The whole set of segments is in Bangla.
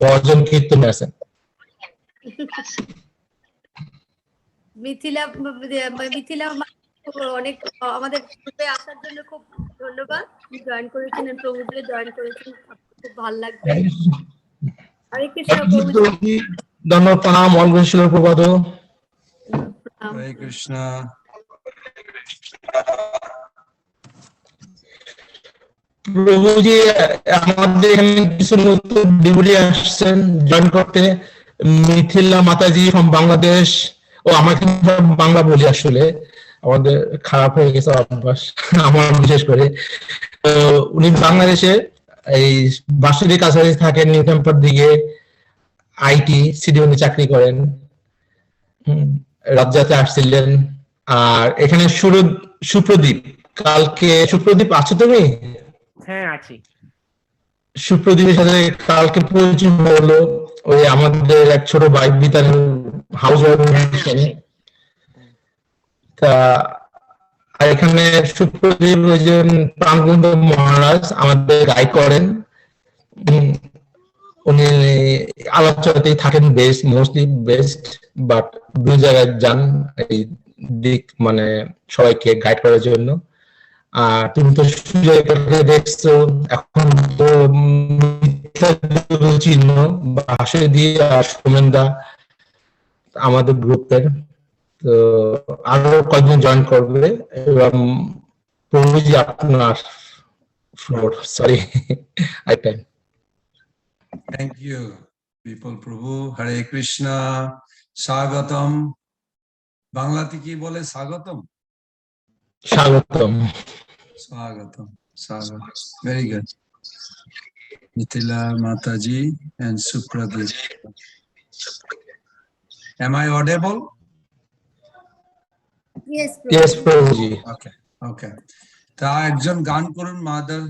ভজন কীর্তন আছেন। মিথিলা অনেক আমাদের গ্রুপে আসার জন্য খুব ধন্যবাদ। জয়েন করেছেন, প্রভুকে জয়েন করেছেন, খুব ভালো লাগবে। হরে কৃষ্ণ প্রভুজি, ধন্যবাদ, প্রণাম, অলগুণ শিল প্রভাত। হরে কৃষ্ণ। প্রভুজি, আমাদের এখানে কিছু নতুন ডিভোটি আসছেন জয়েন করতে। মিথিলা মাতাজি ফ্রম বাংলাদেশ। ও আমার বাংলা বলি, আসলে আমাদের খারাপ হয়ে গেছে অভ্যাস, আমার বিশেষ করে। তো উনি বাংলাদেশে এই বাসুদেব কাছাকাছি থাকেন, নিউ টেম্পার দিকে, আইটি সিডিওতে চাকরি করেন। রাজ্জাতে আসছিলেন। আর এখানে সুপ্রদীপ, কালকে সুপ্রদীপ আছো তুমি? হ্যাঁ আছি। সুপ্রদীপের সাথে কালকে পরিচয় হলো, ওই আমাদের এক ছোট ভাই বিতান হাউস ওয়াইফ। তা এখানে সুপ্রদীপ ওই যে প্রাণগন্ধ মহারাজ আমাদের গাইড করেন। উনি আলোচনাতেই থাকেন বেস্ট, মোস্টলি বেস্ট, বাট দু জায়গায় যান এই দিক, মানে সবাইকে গাইড করার জন্য। আর তুমি তো সুজয়কে দেখছো, এখন তো চিহ্ন ভাষা দিয়ে আর সোমেনদা আমাদের গ্রুপের। তো আরো কয়েকজন জয়েন করবে এবং প্রভুজি আপনার floor, sorry I time. Thank you Vipul প্রভু। হরে কৃষ্ণ। স্বাগতম। বাংলাতে কি বলে স্বাগতম? স্বাগতম। স্বাগতম, স্বাগতম। Very good. Mithila Mataji and Supradeep. Am I audible? Yes, প্রভুজি। Okay, okay. তা একজন গান করুন, মাদার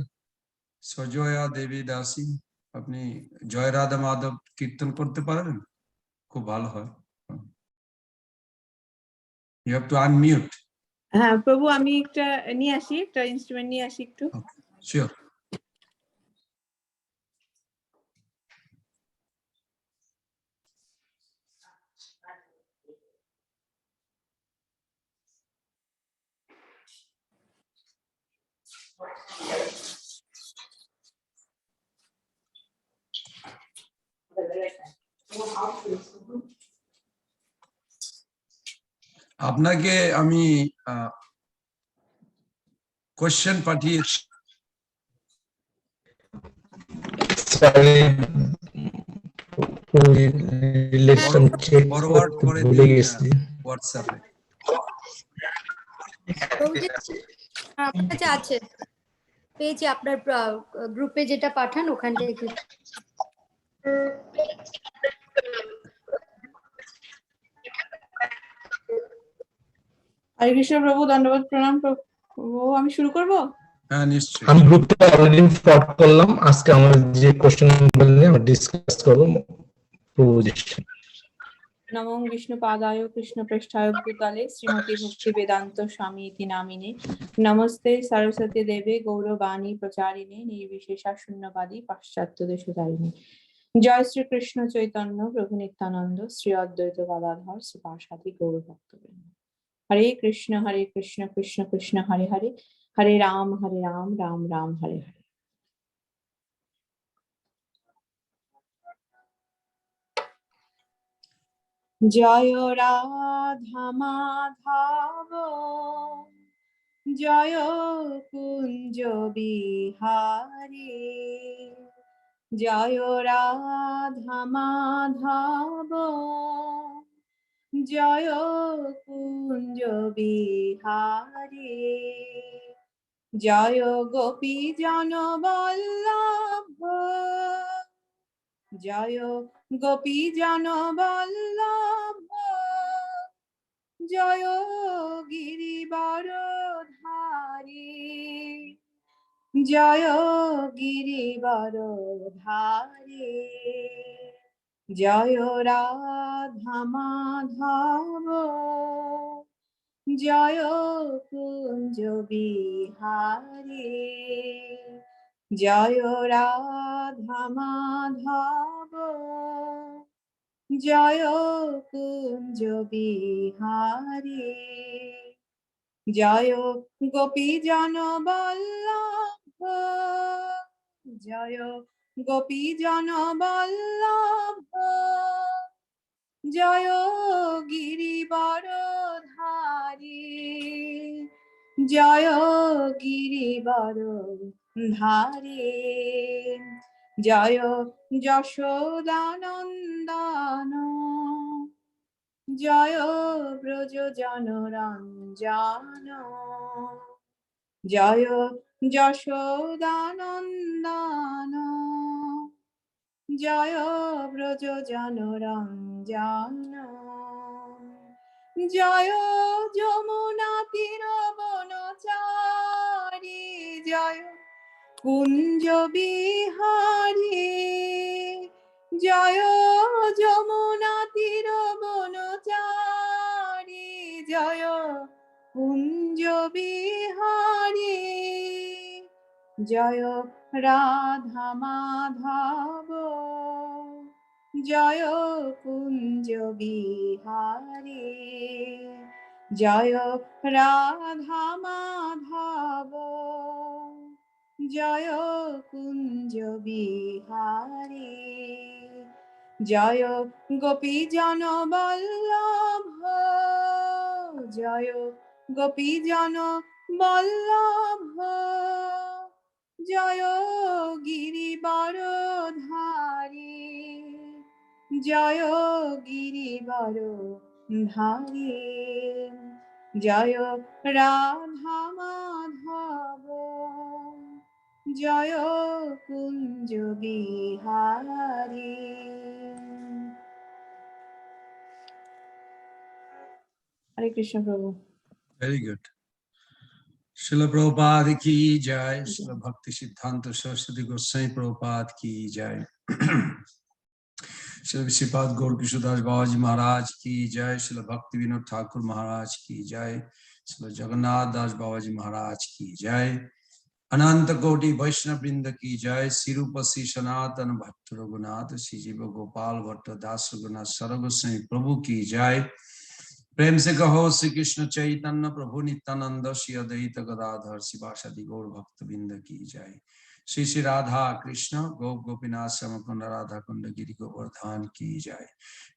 সজয়া দেবী দাসী। আপনি জয় রাধা মাধব কীর্তন করতে পারবেন? খুব ভালো হয়। You have to unmute. হ্যাঁ প্রভু, আমি একটা নিয়ে আসি, একটা ইনস্ট্রুমেন্ট নিয়ে আসি একটু। Sure. আপনাকে আমি কোশ্চেন পাঠিয়েছি। ফরওয়ার্ড করে দিন হোয়াটসঅ্যাপে। আপনার কাছে আছে, পেয়েছি আপনার গ্রুপে যেটা পাঠান ওখান থেকে। হরে কৃষ্ণ প্রভু, ধন্যবাদ, প্রণাম প্রভু। আমি শুরু করব? হ্যাঁ নিশ্চয়ই। আমি গ্রুপটা অলরেডি ফরওয়ার্ড করলাম। আজকে আমরা যে কোশ্চেনগুলো নিয়ে আমরা ডিসকাস করব প্রভুজি। নমো বিষ্ণু পাদায় কৃষ্ণ পৃষ্ঠায় ভূতলে শ্রীমতী ভক্তি বেদান্ত স্বামী ইতি নামিনে নমস্তে সরস্বতী দেবে গৌরবাণী প্রচারিণে নির্বিশেষা শূন্যবাদী পাশ্চাত্য দেশধারিণী। জয় শ্রীকৃষ্ণ চৈতন্য প্রভু নিত্যানন্দ শ্রী অদ্বৈত গদাধর শ্রীপাশাদি গৌর ভক্তবৃন্দ। হরে কৃষ্ণ কৃষ্ণ কৃষ্ণ হরে হরে, হরে রাম রাম রাম হরে হরে। জয় রাধা মাধব জয় কুঞ্জ বিহারী, জয় রাধা মাধব জয় কুঞ্জ বিহারী, জয় গোপী জন বল্লভ জয় গোপী জন বল্লভ জয় গিরিবরধারী, জয় গিরিবরধারী, জয় রাধা মাধব জয় কুঞ্জ বিহারী, জয় রাধা মাধব জয় কুঞ্জ বিহারী জয় গোপী জন বল্লভ জয় গোপী জন বল্লভ জয় গিরিবরধারী জয় গিরিবরধারী জয় যশোদানন্দন জয় ব্রজ জনরঞ্জন জয় যশোদানন্দন জয় ব্রজ জনরঞ্জন জয় যমুনা তীরবনচারী জয় কুঞ্জ বিহারী জয় যমুনা তীরবনচারী জয় কুঞ্জ বিহারী জয় রাধা মাধব জয় কুঞ্জ বিহারী জয় রাধা মাধব জয় কুঞ্জ বিহারী জয় গোপী জন বল্লভ জয় গোপী জন বল্লভ জয় গিরিবরধারী জয় গিরিবরধারী জয় রাধা মাধব জয় কুঞ্জ বিহারী। হরে কৃষ্ণ প্রভু। Very good. Srila Prabhupada ki jai, Srila Bhakti Siddhanta Saraswati Goswami Prabhupada ki jai. Srila Visipad Gaur Kishodas Babaji Maharaj ki jai, Srila Bhakti Vinod Thakur Maharaj ki jai, Srila Jagannath Das Babaji Maharaj ki jai, Ananta Koti Vaishnava Vrinda ki jai, Sirupasi Sanatana Bhatta Raghunath, Sijiva Gopal Bhatta Das Raghunath Saragoswami Prabhu ki jai. प्रेम से कहो श्री कृष्ण चैतन्य प्रभु नित्यानंद श्री अद्वैत गदाधर शिवासादि गौर भक्त बिंद की जय। श्री श्री राधा कृष्ण गोप गोपीनाथ श्याम कुंड राधा कुंड गिरि गोवर्धन की जय।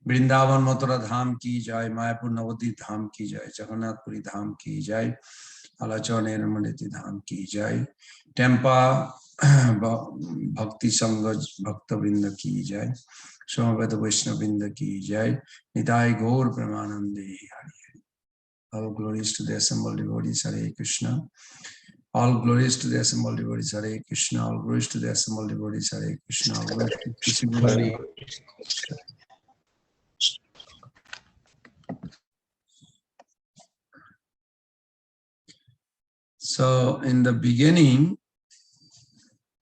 वृंदावन मथुरा धाम की जय, मायापुर नवद्वीप धाम की जय, जगन्नाथपुरी धाम की जय, आलाचल निरमणिति धाम की जय। टेम्पा भक्ति संघ भक्त वृंद की जय, समवेत वैष्णव वृंद की जय। निताय गौर प्रेमानंदे Hari Hari. All glories to the assembled devotees, Hare Krishna. All glories to the assembled devotees, Hare Krishna. All glories to the assembled devotees, Hare Krishna. All glories to Krishna. So in the beginning,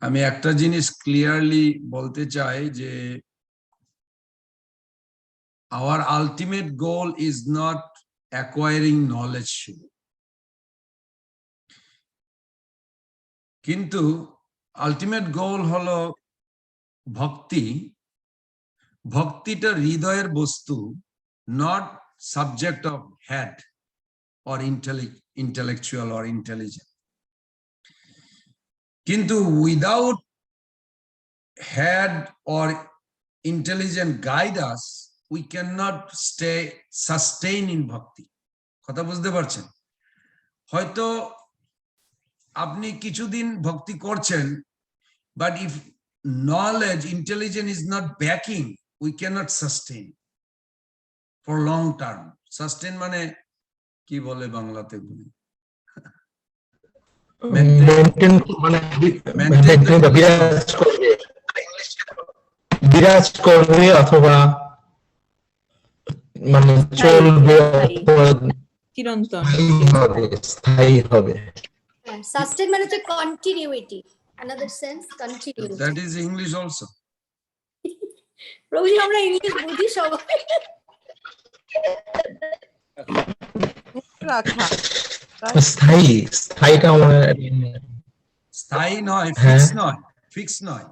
আমি একটা জিনিস ক্লিয়ারলি বলতে চাই যে our ultimate goal is not acquiring knowledge, কিন্তু ultimate goal হলো ভক্তি। ভক্তিটা হৃদয়ের বস্তু, not subject of head or intellectual or intelligent. কিন্তু without head or intelligent guide us, we cannot sustain in bhakti. কথা বুঝতে পারছেন? হয়তো আপনি কিছুদিন ভক্তি করছেন, but if knowledge, intelligence is not backing, we cannot sustain for long term. Sustain মানে কি বলে বাংলাতে বলি? বিরাজ করবে অথবা মানে চলবে, চিরন্তন স্থায়ী হবে। সাস্টেন মানে হচ্ছে continuity, another sense continuity. That is English also. প্রভুজি আমরা ইংলিশ বুঝি সবাই। স্থায়ীটা স্থায়ী নয়, হ্যাঁ। ফিক্স নয়,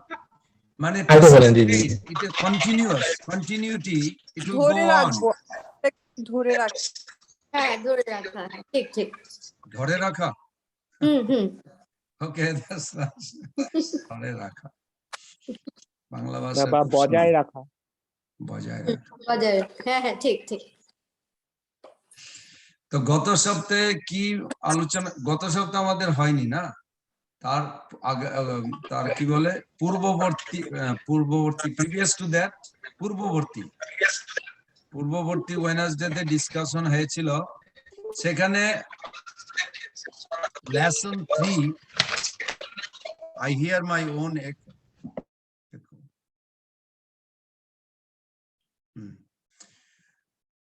মানে আরেকটু বলেন দিদি। it is continuous, continuity, it will ধরে go on. রাখবো, ধরে রাখ। হ্যাঁ ধরে রাখা, হ্যাঁ, ঠিক ঠিক। ধরে রাখা, হুম। okay, that's nice. ধরে রাখা বাংলা বা ভাষা বজায় রাখা। বজায় রাখা। বাজারে, হ্যাঁ ঠিক ঠিক। তো গত সপ্তাহে কি আলোচনা, গত সপ্তাহে আমাদের হয়নি না, তার আগে তার কি বলে পূর্ববর্তী প্রিভিয়াস টু দ্যাট পূর্ববর্তী ওয়েডনেসডে তে ডিসকাশন হয়েছিল, সেখানে lesson 3 I hear my own echo.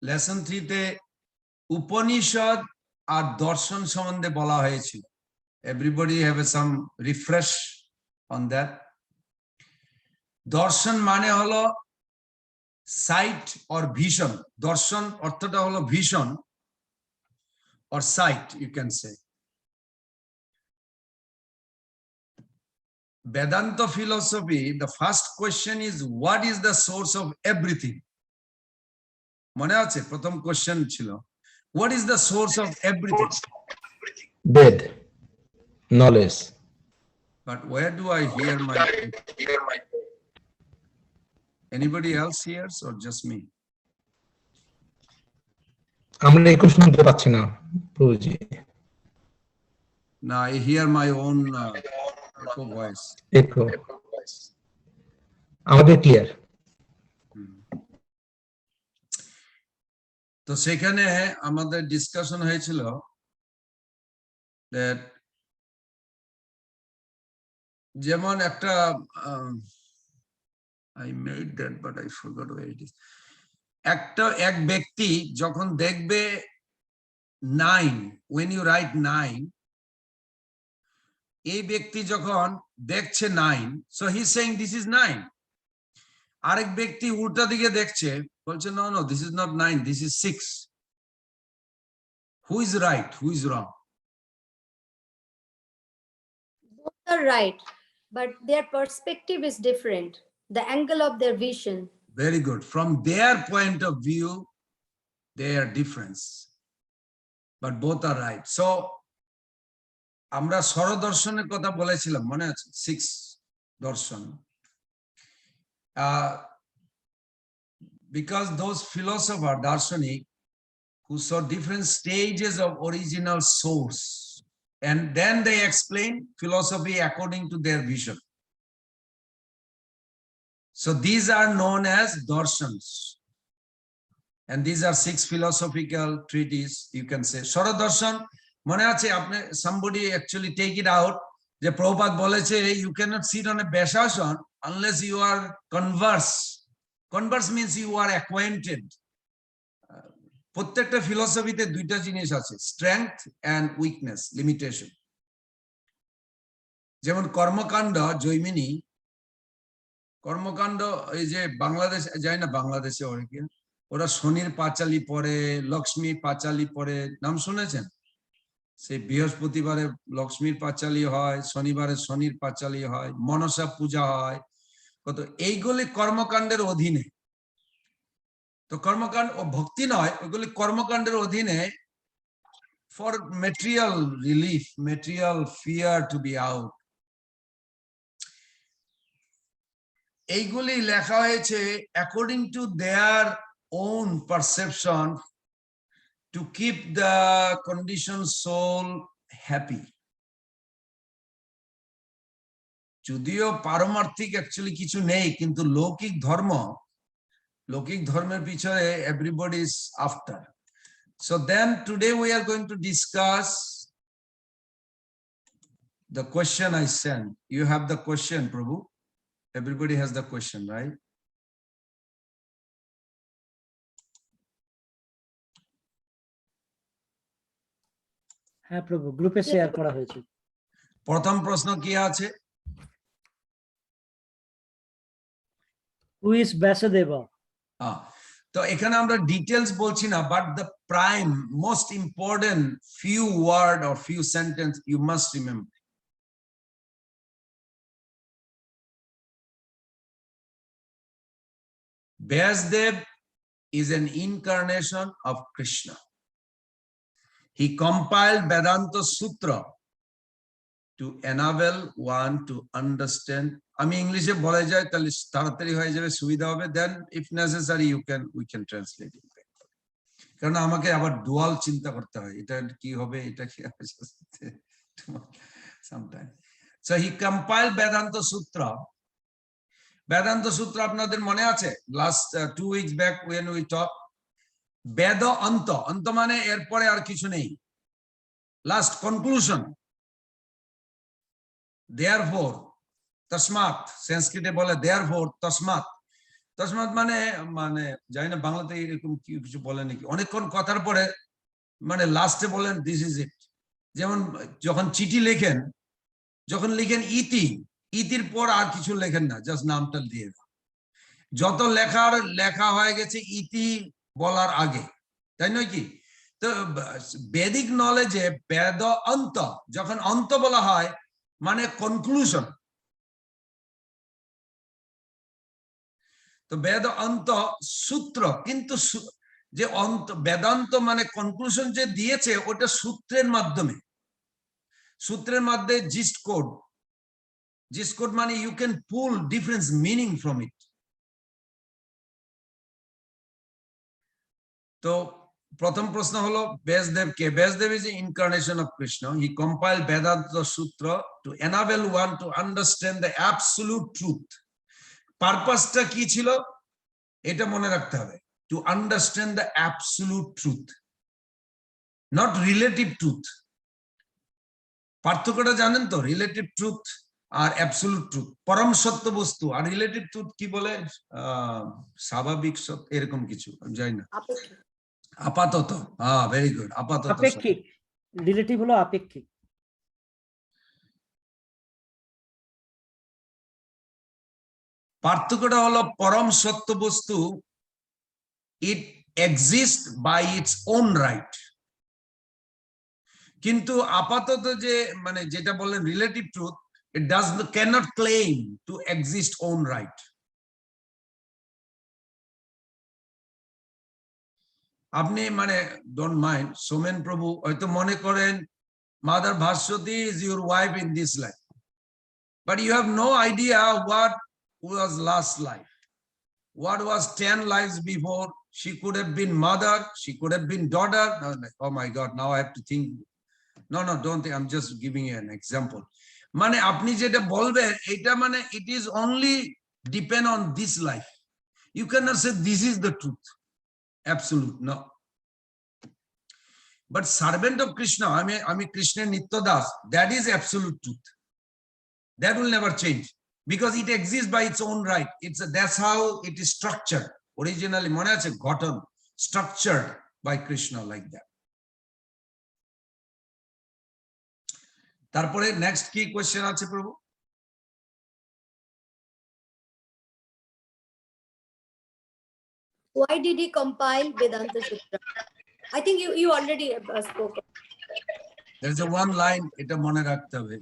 Lesson 3 তে উপনিষদ আর দর্শন সম্বন্ধে বলা হয়েছিল। Everybody have some refresh on that. দর্শন মানে হলো সাইট or ভিশন। দর্শন অর্থটা হলো vision or sight, you can say. Vedanta philosophy, the first question is, what is the source of everything? মনে আছে প্রথম কোশ্চেন ছিল, what is the source of everything? Veda, knowledge. But where do I hear my, anybody else hears or just me? আমরা একটু শুনতে পাচ্ছি না প্রভুজি। Now I hear my own echo voice. একটু আমাদের ক্লিয়ার। তো সেখানে আমাদের ডিসকাশন হয়েছিল that যেমন একটা I made that but I forgot where it is. এক ব্যক্তি যখন দেখবে 9, when you write 9, এই ব্যক্তি যখন দেখছে 9, so he's saying this is 9. আরেক ব্যক্তি উল্টা দিকে দেখছে, বলছে no, this is not 9, this is 6. Who is right, who is wrong? Both are right, but their perspective is different. The angle of their vision. Very good. From their point of view, they are different, but both are right. So আমরা স্বরদর্শনের কথা বলেছিলাম, মনে আছে? 6 দর্শন। Because those philosophers, darshanik, who saw different stages of original source, and then they explain philosophy according to their vision. So these are known as darshans, and these are 6 philosophical treatises, you can say. Swara-darshan, mone ache apne, somebody actually take it out, je Prabhupada boleche, you cannot sit on a beshasan unless you are converse. Converse means you are acquainted. প্রত্যেকটা ফিলোসফিতে দুইটা জিনিস আছে, স্ট্রেংথ এন্ড উইকনেস, লিমিটেশন। যেমন কর্মকাণ্ড, জৈমিনী কর্মকাণ্ড, এই যে বাংলাদেশ যায় না, বাংলাদেশে ওরা শনির পাঁচালি পড়ে, লক্ষ্মীর পাঁচালি পড়ে, নাম শুনেছেন? সেই বৃহস্পতিবারে লক্ষ্মীর পাঁচালি হয়, শনিবারে শনির পাঁচালি হয়, মনসা পূজা হয়, কত এইগুলি কর্মকাণ্ডের অধীনে। তো কর্মকাণ্ড ও ভক্তি নয়, ওইগুলি কর্মকাণ্ডের অধীনে, for material relief, material fear to be out. এইগুলি লেখা হয়েছে according to their own perception, to keep the condition soul happy. যদিও পারমার্থিক অ্যাকচুয়ালি কিছু নেই, কিন্তু লৌকিক ধর্মের পিছনে everybody is after. So then today we are going to discuss the question I sent. You have the question, Prabhu. Everybody has the question, right? হ্যাঁ প্রভু, গ্রুপে শেয়ার করা হয়েছে। প্রথম প্রশ্ন কি আছে? Who is Vyasadeva? তো এখানে আমরা ডিটেলস বলছি না, but the prime most important few word or few sentence you must remember. Vyasdev is an incarnation of Krishna. He compiled Vedanta Sutra to enable one to understand. আমি ইংলিশে বলা যায় তাহলে তাড়াতাড়ি হয়ে যাবে, সুবিধা হবে। Then if necessary we can translate it. কারণ আমাকে আবার ডুয়াল চিন্তা করতে হয়, এটা কি হবে, এটা কি হবে sometimes. So he compiled Vedanta Sutra. Vedanta Sutra আপনাদের মনে আছে? Last 2 weeks back when we talked. বেদ অন্ত, অন্ত মানে এরপরে আর কিছু নেই, লাস্ট কনক্লুশন। therefore তসমাৎ, সংস্কৃতে বলে therefore তসমাৎ। তসমাৎ মানে মানে জানি না বাংলাতে এরকম কিছু বলে নাকি, অনেকক্ষণ কথার পরে মানে লাস্টে বলেন দিস ইজ ইট। যেমন যখন চিঠি লেখেন, যখন লিখেন ইতি, ইতির পর আর কিছু লেখেন না, জাস্ট নামটা দিয়ে দাও। যত লেখার লেখা হয়ে গেছে ইতি বলার আগে, তাই নয় কি? তো বেদিক নলেজে বেদ অন্ত, যখন অন্ত বলা হয় মানে কনক্লুশন। তো বেদ অন্ত সূত্র, কিন্তু যে অন্ত বেদান্ত মানে কনক্লুশন যে দিয়েছে ওটা সূত্রের মাধ্যমে, সূত্রের মধ্যে জিস্ট কোড, জিস্ট কোড মানে you can pull different meaning from it. তো প্রথম প্রশ্ন হলো ব্যাসদেব কে? Vyasdev is the incarnation of Krishna. He compiled Vedanta Sutra to enable one to understand the absolute truth. পারপাসটা কি ছিল এটা মনে রাখতে হবে। To understand the absolute truth, not relative truth. পার্থক্যটা জানেন তো? রিলেটিভ ট্রুথ আর অ্যাবসলিউট ট্রুথ। পরম সত্য বস্তু আর রিলেটিভ ট্রুথ কি বলে? স্বাভাবিক সত্য, এরকম কিছু আমি জানি না। আপাতত, হ্যাঁ, ভেরি গুড, আপাতত। আপেক্ষিক, রিলেটিভ হলো আপেক্ষিক। পার্থক্যটা হলো পরম সত্য বস্তু, it exist by its own right. কিন্তু আপাতত যে মানে যেটা বললেন relative truth, it does cannot claim to exist own right. আপনি মানে ডোন্ট মাইন্ড, সোমেন প্রভু হয়তো মনে করেন mother Bhaswati is your wife in this life, but you have no idea what was last life, what was 10 lives before. She could have been mother, she could have been daughter. Oh my God, now I have to think. No, don't think, I'm just giving you an example. মানে আপনি যেটা বলবেন এটা মানে it is only depend on this life. You cannot say this is the truth, absolute, no. But servant of Krishna, আমি কৃষ্ণের নিত্য Das, that is absolute truth, that will never change because it exists by its own right. That's how it is structured originally, মনে আছে গঠন, structured by Krishna like that. তারপরে নেক্সট কি কোশ্চেন আছে প্রভু? Why did he compile Vedanta Sutra? I think you already spoke. There is a one line, এটা মনে রাখতে হবে,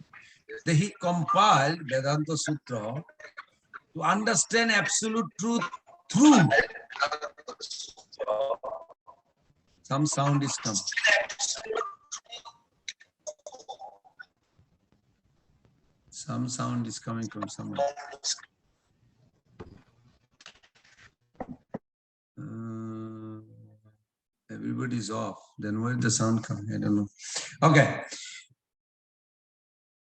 that he compiled Vedanta Sutra to understand absolute truth through. Some sound is coming. Some sound is coming from somewhere. Everybody's off. Then where did the sound come? I don't know. Okay.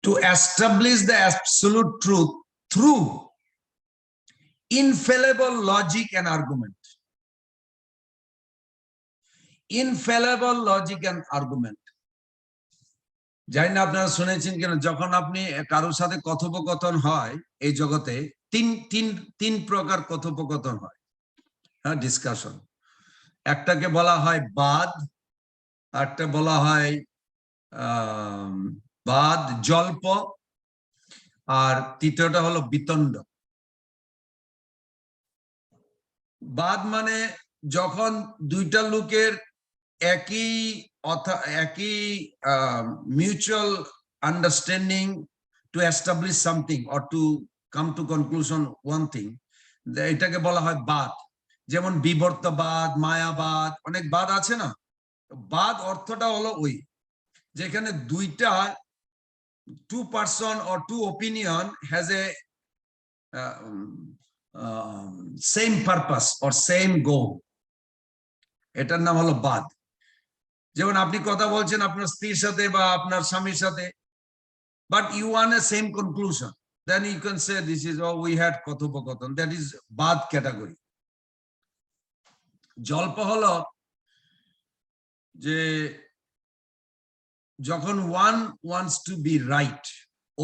To establish the absolute truth through infallible logic and argument. Infallible logic and argument. জানি না আপনারা শুনেছেন কিনা, যখন আপনি কারোর সাথে কথোপকথন হয় এই জগতে তিন প্রকার কথোপকথন হয়, হ্যাঁ, ডিসকাশন। একটাকে বলা হয় বাদ, একটা বলা হয় বাদ জল্প, আর তৃতীয়টা হলো বিতণ্ড। বাদ মানে যখন দুইটা লোকের একই mutual understanding to establish something or to come to conclusion one thing, এটাকে বলা হয় বাদ। যেমন বিবর্তবাদ, মায়াবাদ, অনেক বাদ আছে না। বাদ অর্থটা হলো ওই যেখানে দুইটা two person or two opinion has a same purpose or same goal, এটার নাম হলো বাদ। যেমন আপনি কথা বলছেন আপনার স্ত্রীর সাথে বা আপনার স্বামীর সাথে, but you want a same conclusion, then you can say this is oh we had কথোপকথন, that is বাদ category. জল্প হলো যে যখন one wants to be right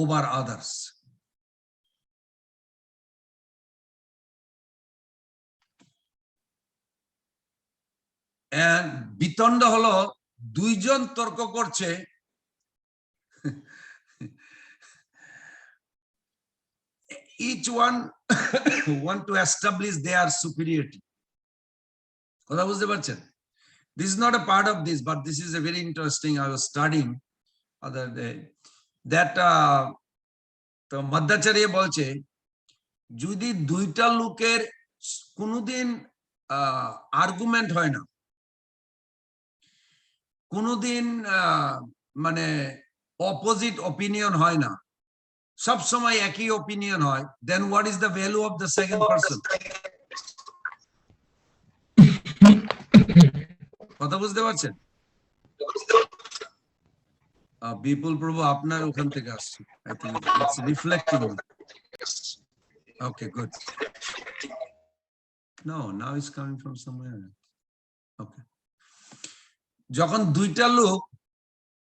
over others. And বিতণ্ড হলো দুইজন তর্ক করছে, each one want to establish their superiority. কথা বুঝতে পারছেন? This is not a part of this, but this is a very interesting. I was studying other day that তো মধ্যাচার্য বলছে যদি দুইটা লোকের কোনোদিন আর্গুমেন্ট হয় না, কোনোদিন মানে অপোজিট ওপিনিয়ন হয় না, সব সময় একই ওপিনিয়ন হয়, then what is the value of the second person? কথা বুঝতে পারছেন? বিপুল প্রভু আপনার ওখান থেকে আসছে, I think it's reflecting. Okay, good. No, now it's coming from somewhere. Okay. যখন দুইটা লোক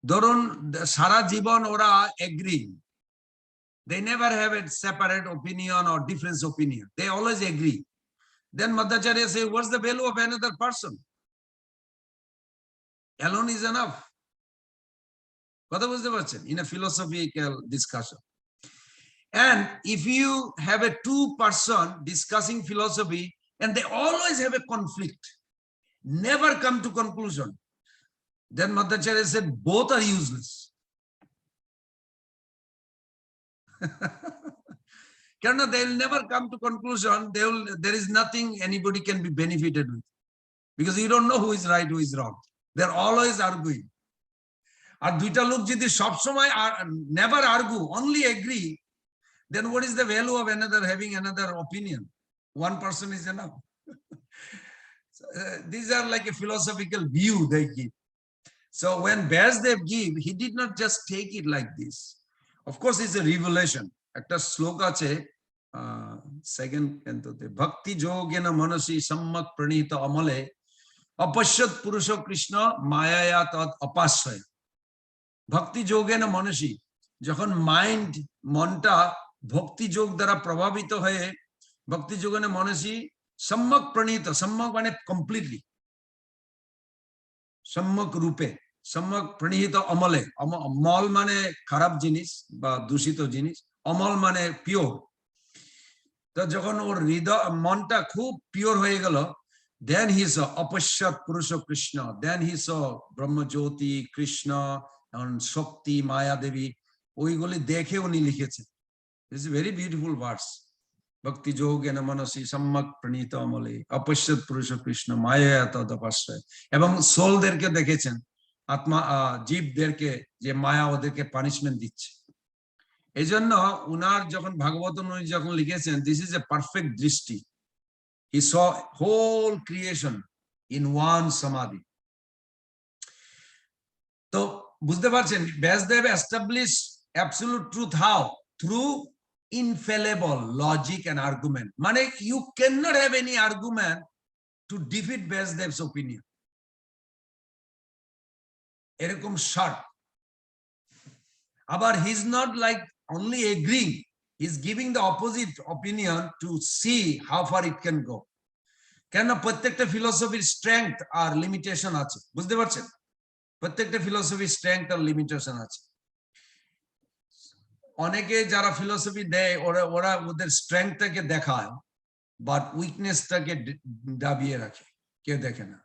ধরুন সারা জীবন ওরা agri, they never have a separate opinion or different opinion, they always agree, then Madhacharya say what's the value of another person? Alone is enough. কথা বুঝতে পারছেন? In a philosophical discussion. And if you have a two person discussing philosophy and they always have a conflict, never come to conclusion, then Madhacharya said both are useless. They will never come to conclusion. There is nothing anybody can be benefited with, because you don't know who is right, who is wrong. They're always arguing. আর দুইটা লোক যদি সব সময় never argue, only agree, then what is the value of another having another opinion? One person is enough. So, these are like a philosophical view they give. So when Vyasdev give, he did not just take it like this. Of course, it's a revelation. একটা শ্লোক আছে সেকেন্ড ক্যান্টোতে, ভক্তি যোগেন মনসি সম্যক প্রণীত অমলে অপশ্যৎ পুরুষ কৃষ্ণ মায়ায়া তৎ অপাশ্রয়। ভক্তি যোগেন মনসি, যখন মাইন্ড মনটা ভক্তি যোগ দ্বারা প্রভাবিত হয়ে, ভক্তি যোগেন মনসি সম্যক প্রণীত, সম্যক মানে কমপ্লিটলি, সম্যক রূপে, সম্যক প্রণীত অমলে, মল মানে খারাপ জিনিস বা দূষিত জিনিস, অমল মানে পিওর। তো যখন ওর হৃদয় মনটা খুব পিওর হয়ে গেল, then he saw অপশ্যৎ পুরুষ Krishna, then he saw ব্রহ্মজ্যোতি, Krishna, শক্তি, মায়া দেবী, ওইগুলি দেখে উনি লিখেছেন। This is a very beautiful verse. ভক্তি যোগেন মনসি সম্যক প্রণীত অমলে অপশ্যৎ পুরুষ কৃষ্ণ মায়া তৎ অপাশ্রয়। এবং সোলদেরকে দেখেছেন, আত্মা জীবদেরকে, যে মায়া ওদেরকে পানিশমেন্ট দিচ্ছে। এই জন্য উনার যখন ভাগবত উনি যখন লিখেছেন, দিস ইজ এ পারফেক্ট দৃষ্টি। He saw whole creation in one samadhi. তো বুঝতে পারছেন, Vyasdev established absolute truth how? Through infallible logic and argument. মানে you cannot have any argument to defeat Vyasdev's opinion. এরকম short. আবার he is not like only agreeing, he is giving the opposite opinion to see how far it can go. কেন প্রত্যেকটা ফিলোসফির স্ট্রেংথ আর লিমিটেশন আছে, বুঝতে পারছেন? প্রত্যেকটা ফিলোসফির স্ট্রেংথ আর লিমিটেশন আছে। অনেকে যারা ফিলোসফি দেয় ওরা ওদের স্ট্রেংথটাকে দেখায়, বাট উইকনেসটাকে দাবিয়ে রাখে, কেউ দেখে না।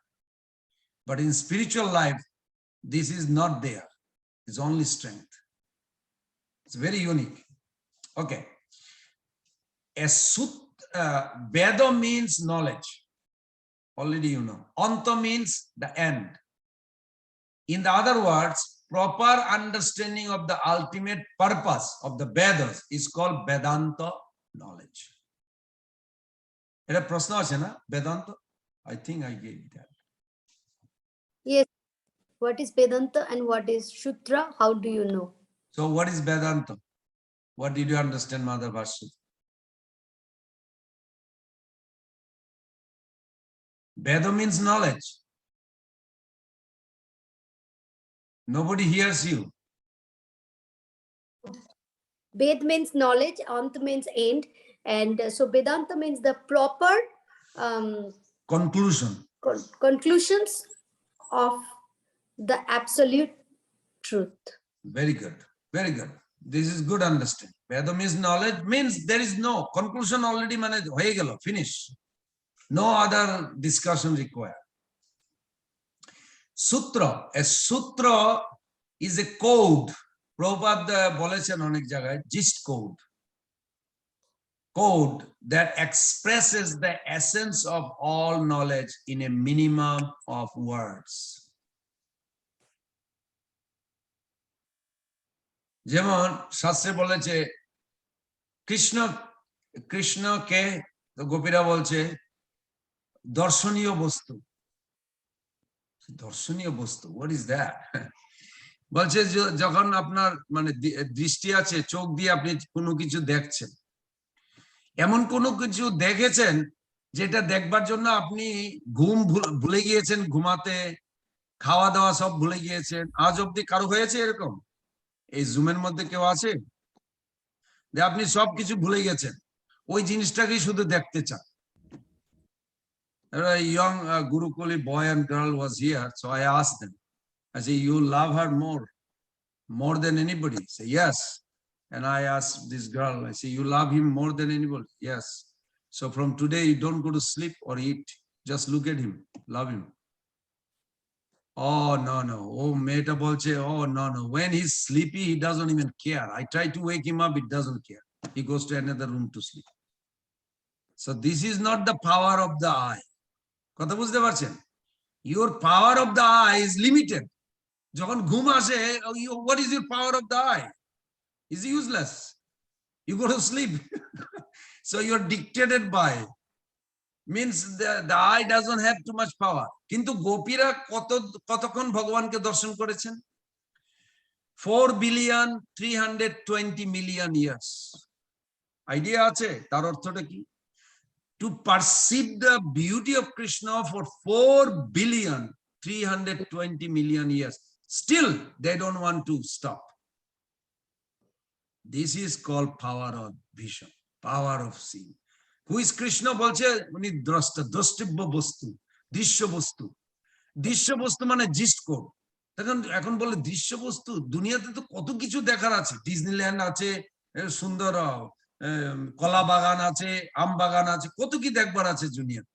But in spiritual life this is not there, it's only strength. It's very unique. Okay, Veda means knowledge. already you know. Anta means the end. In the other words, proper understanding of the ultimate purpose of the Vedas is called Vedanta knowledge. Era prashna ache na Vedanta? I think I gave that. Yes. What is Vedanta and what is Sutra? How do you know? So what is Vedanta? What did you understand, Mother Bhashya? Veda means knowledge. Nobody hears you. Ved means knowledge, Ant means end, and so Vedanta means the proper Conclusion. conclusions of the absolute truth. Very good. Very good. This is good understanding. Veda means knowledge, means there is no conclusion already managed. Hoye gelo, finish. No other discussion required. Sutra. A sutra is a code. Prabhupada bolechen onek jagay, gist code. Code that expresses the essence of all knowledge in a minimum of words. যেমন শাস্ত্রে বলেছে কৃষ্ণকে গোপীরা বলছে দর্শনীয় বস্তু। দর্শনীয় বস্তু, what is that? বলছে যখন আপনার মানে দৃষ্টি আছে, চোখ দিয়ে আপনি কোনো কিছু দেখছেন, এমন কোনো কিছু দেখেছেন যেটা দেখবার জন্য আপনি ঘুম ভুলে গিয়েছেন, ঘুমাতে, খাওয়া দাওয়া সব ভুলে গিয়েছেন। আজ অব্দি কারো হয়েছে এরকম? এই জুমের মধ্যে কেউ আছে যে আপনি সবকিছু ভুলে গেছেন, ওই জিনিসটাকেই শুধু দেখতে চান? A young Gurukuli boy and girl was here, so I asked them, I say, you love her more than anybody? Say yes. And I asked this girl, I say, you love him more than anybody? Yes. So from today you don't go to sleep or eat, just look at him, love him. Oh no. Oh meta bolche, oh no. When he's sleepy, he doesn't even care. I try to wake him up, he doesn't care. He goes to another room to sleep. So this is not the power of the eye. Kotha bujhte parchen? Your power of the eye is limited. Jokhon ghum ashe, what is your power of the eye? It's useless. You go to sleep. So you're dictated by, means the eye doesn't have too much power. Kintu gopira কতক্ষণ ভগবানকে দর্শন করেছেন? 4,320,000,000 years. আইডিয়া আছে তার অর্থটা কি? To perceive the beauty of Krishna for 4,320,000,000 years. Still, they don't want to stop. This is called power of vision, power of seeing. Who is Krishna? বলছে উনি দ্রষ্টা, দ্রষ্টব্য বস্তু, দৃশ্য বস্তু। দৃশ্য বস্তু মানে জিস্ট কোড। এখন বলে দৃশ্য বস্তু, দুনিয়াতে তো কত কিছু দেখার আছে। ডিজনিল্যান্ড আছে, সুন্দর কলা বাগান আছে, আম বাগান আছে, কত কি দেখবার আছে দুনিয়াতে।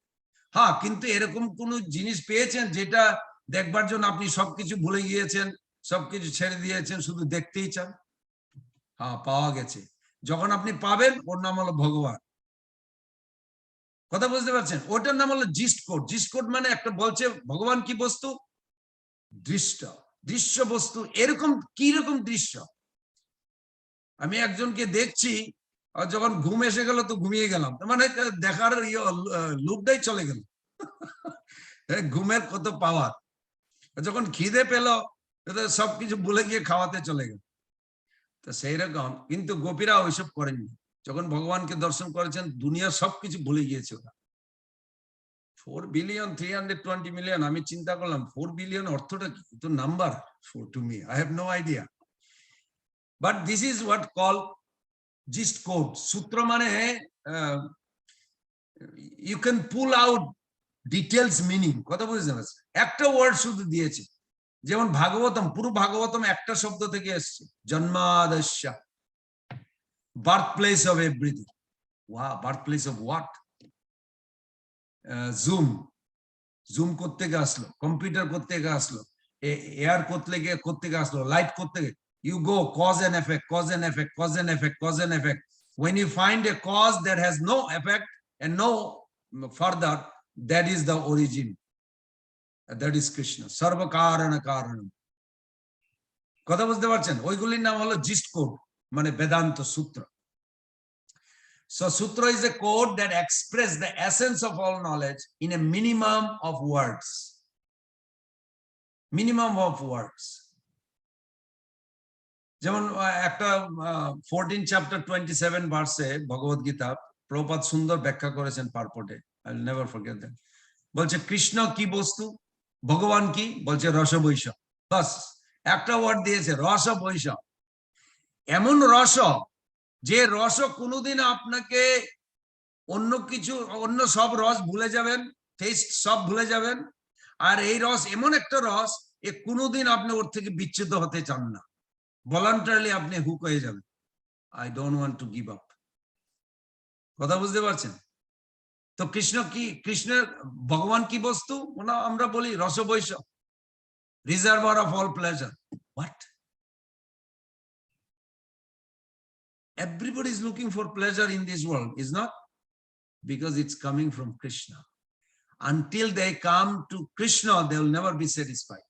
হ্যাঁ, কিন্তু এরকম কোন জিনিস পেয়েছেন যেটা দেখবার জন্য আপনি সবকিছু ভুলে গিয়েছেন, সবকিছু ছেড়ে দিয়েছেন, শুধু দেখতেই চান? হ্যাঁ, পাওয়া গেছে। যখন আপনি পাবেন, ওর নাম হলো ভগবান। কথা বুঝতে পারছেন? ওটার নাম হলো জিস্ট কোড। জিস্ট কোড মানে একটা বলছে ভগবান কি বস্তু? দৃশ্য, দৃশ্য বস্তু। এরকম কি রকম দৃশ্য? আমি একজনকে দেখছি, যখন ঘুম এসে গেল তো ঘুমিয়ে গেলাম, মানে দেখার লোভটাই চলে গেল। ঘুমের কত পাওয়ার। যখন খিদে পেল সবকিছু ভুলে গিয়ে খাওয়াতে চলে গেল। তো সেই রকম কিন্তু গোপীরা ওইসব করেননি। যখন ভগবানকে দর্শন করেছেন, দুনিয়ার সবকিছু ভুলে গিয়েছে ওরা। 4,320,000,000, আমি চিন্তা করলাম 4 বিলিয়ন অর্থটা কি? তো number to me, I have no idea. But this is what call gist code. সূত্র মানে you can pull out details meaning. কথা বুঝতে পারছেন? একটা ওয়ার্ড শুধু দিয়েছে। যেমন ভাগবতম, পুরো ভাগবতম একটা শব্দ থেকে এসছে, জন্মাদস্য, birth place of everything. Wow, birth place of what? Zoom, zoom করতে গিয়ে আসলো, কম্পিউটার করতে গিয়ে আসলো, এয়ার করতে গিয়ে আসলো, লাইট করতে গিয়ে, you go cause and effect, cause and effect, cause and effect, cause and effect. When you find a cause that has no effect and no further, that is the origin. That is Krishna. Sarva karana karanam. কথা বুঝতে পারছেন? ওইগুলির নাম হলো জিস্ট কোড, মানে বেদান্ত সূত্র। So sutra is a code that expresses the essence of all knowledge in a minimum of words. Minimum of words. যেমন একটা 14 chapter 27 ভার্সে ভগবত গীতা প্রভুপাদ সুন্দর ব্যাখ্যা করেছেন পারপটে। I will never forget that. বলছে কৃষ্ণ কি বস্তু, ভগবান কি, বলছে রস বৈষ। বাস একটা ওয়ার্ড দিয়েছে, রস বৈষ। এমন রস যে রস কোনোদিন আপনাকে অন্য কিছু, অন্য সব রস ভুলে যাবেন, টেস্ট সব ভুলে যাবেন। আর এই রস এমন একটা রস, এ কোনোদিন আপনি ওর থেকে বিচ্যুত হতে চান না, ভলান্টারিলি আপনি হুক হয়ে যাবেন। I don't want to give up. কথা বুঝতে পারছেন? তো কৃষ্ণ কি, কৃষ্ণের ভগবান কি বস্তু? আমরা বলি রস বৈষ, reservoir of all pleasure. What? Everybody is looking for pleasure in this world, is not? Because it's coming from Krishna. Until they come to Krishna, they will never be satisfied.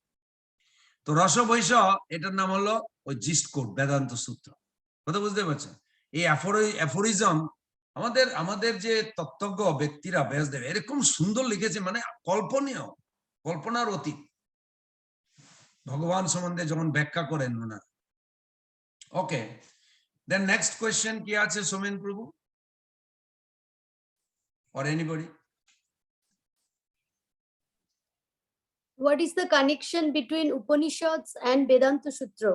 তো রস বৈষ এটার নাম হলো ওই জিস্ট কোড, বেদান্ত সূত্র। কথা বুঝতে পারছেন? এই অ্যাফোরিজম আমাদের যে তত্ত্বজ্ঞ ব্যক্তিরা, ব্যাসদেব এরকম সুন্দর লিখেছে, মানে কল্পনীয়, কল্পনার অতীত ভগবান সম্বন্ধে যখন ব্যাখ্যা করেন ওনারা। ওকে, then next question কি আছে সোমেন প্রভু or anybody? What is the connection between Upanishads and Vedanta Sutra?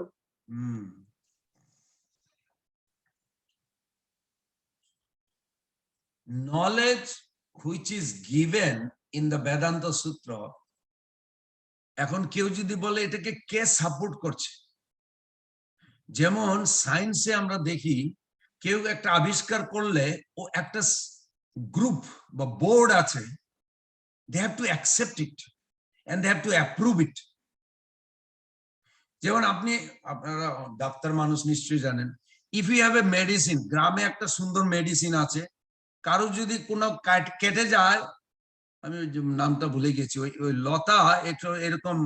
Knowledge which is given in the Vedanta Sutra, এখন কেউ যদি বলে এটাকে কে সাপোর্ট করছে, যেমন সায়েন্সে আমরা দেখি কেউ একটা আবিষ্কার করলে ও একটা গ্রুপ বা বোর্ড আছে, they have to accept it and they have to approve it. যেমন আপনারা ডাক্তার মানুষ নিশ্চয়ই জানেন, if you have a medicine, গ্রামে একটা সুন্দর মেডিসিন আছে, কারো যদি কোনো কেটে যায়, আমি নামটা ভুলে গেছি, ওই লতা একটু এরকম,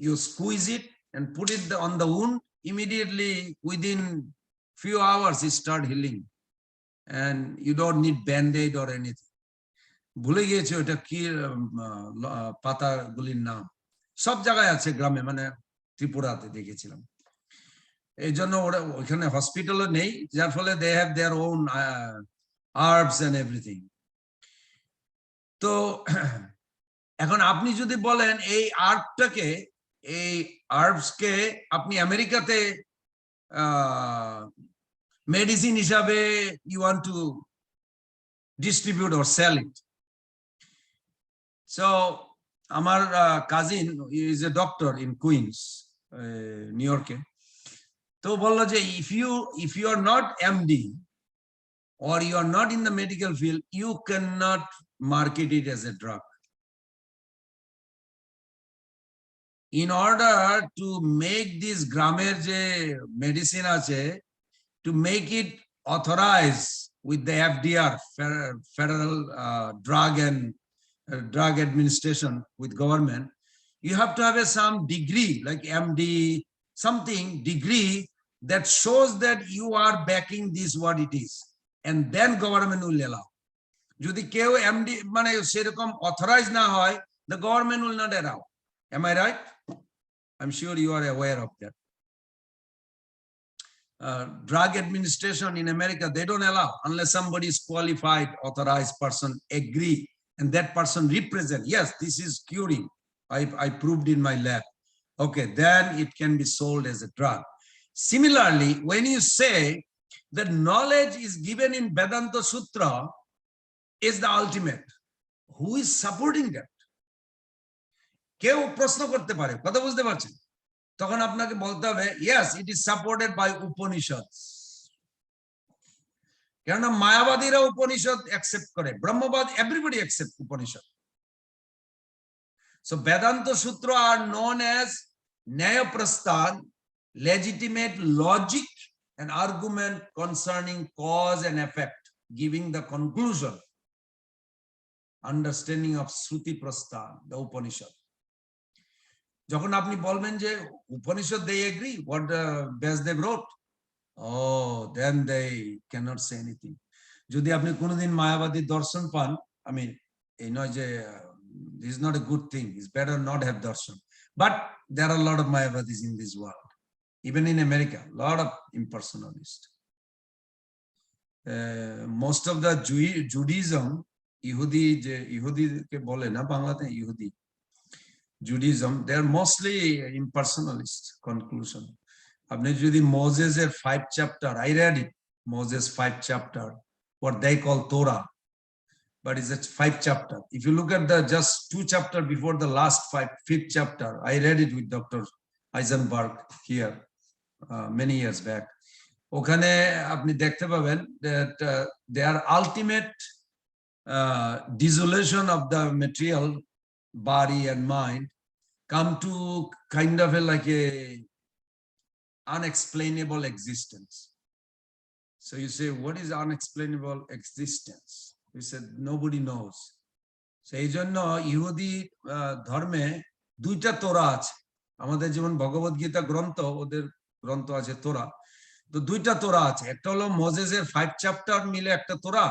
you squeeze it and put it on the wound, immediately within few hours it start healing and you don't need band-aid or anything. ভুলে গিয়েছি ওটা কি পাতাগুলির নাম, সব জায়গায় আছে গ্রামে, মানে ত্রিপুরাতে দেখেছিলাম। এই জন্য ওরা ওইখানে হসপিটালও নেই, যার ফলে they have their own herbs and everything. তো এখন আপনি যদি বলেন এই আর্বটাকে, এই আর্বসকে আপনি আমেরিকাতে মেডিসিন হিসাবে you want to distribute or sell it. So আমার cousin is a doctor in Queens, New York. তো বললো যে if you are not MD or you are not in the medical field, you cannot market it as a drug. In order to make this gramer je medicine ache, to make it authorized with the FDR, Federal Drug and Drug Administration, with government, you have to have some degree like MD, something degree that shows that you are backing this what it is, and then government will allow. Jodi keu MD mane serokom authorized na hoy, the government will not allow. Am I right? I'm sure you are aware of that. Drug administration in America, they don't allow unless somebody is qualified, authorized person agree, and that person represent, yes, this is curing, I proved in my lab. Okay, then it can be sold as a drug. Similarly, when you say that knowledge is given in Vedanta Sutra is the ultimate, who is supporting that? কেউ প্রশ্ন করতে পারে, কথা বুঝতে পারছেন? তখন আপনাকে বলতে হবে yes, it is supported by Upanishads. কেননা মায়াবাদীরা উপনিষদ অ্যাকসেপ্ট করে, ব্রহ্মবাদ everybody accept Upanishad. So Vedanta Sutra are known as Nyaya Prasthan, legitimate logic and argument concerning cause and effect, giving the conclusion. understanding of Shruti Prasthan, the Upanishad. যখন আপনি বলবেন যে Upanishad they agree what Vyasdev wrote, oh then they cannot say anything. যদি আপনি কোনোদিন মায়াবাদী দর্শন পান, I mean এই নয় যে this is not a good thing, it's better not have darshan, but there are a lot of mayavadis in this world, even in America, a lot of impersonalists. Most of the Judaism, Yehudi ke bole na Banglate Yehudi, Judaism, they are mostly impersonalist conclusion. Apni jodi Moses 5 chapter, I read it, Moses 5 chapter, what they call Torah, but it's a 5 chapter. If you look at the just 2 chapter before the last 5th chapter, I read it with Dr. Eisenberg here many years back. ওখানে আপনি দেখতে পাবেন that their ultimate dissolution of the material body and mind come to kind of like a unexplainable existence. So you say, what is unexplainable existence? We said nobody knows. সেই জন্য ইহুদি ধর্মে 2টা তোরা আছে। আমাদের যেমন ভগবত গীতা গ্রন্থ, ওদের গ্রন্থ আছে তোরা। তো 2টা তোরা আছে, একটা হলো মোজেসের 5 চ্যাপ্টার মিলে একটা তোরা,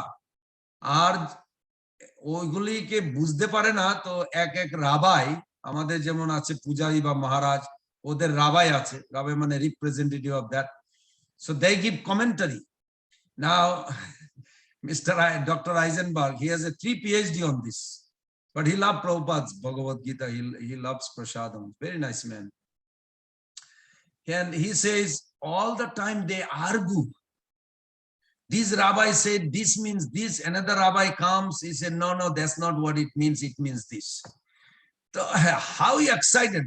আর ওইগুলিকে বুঝতে পারে না তো এক এক রাবাই, আমাদের যেমন আছে পূজারী বা মহারাজ, ওদের রাবাই আছে, রাবাই মানে representative of that, so they give commentary. Now Dr. Eisenberg, he has a 3 PhD on this, but he loves Prabhupada's Bhagavad Gita, he loves Prasadam, very nice man. And he says all the time they argue. This rabbi said this means this, another rabbi comes, he said no, that's not what it means this. So how are you excited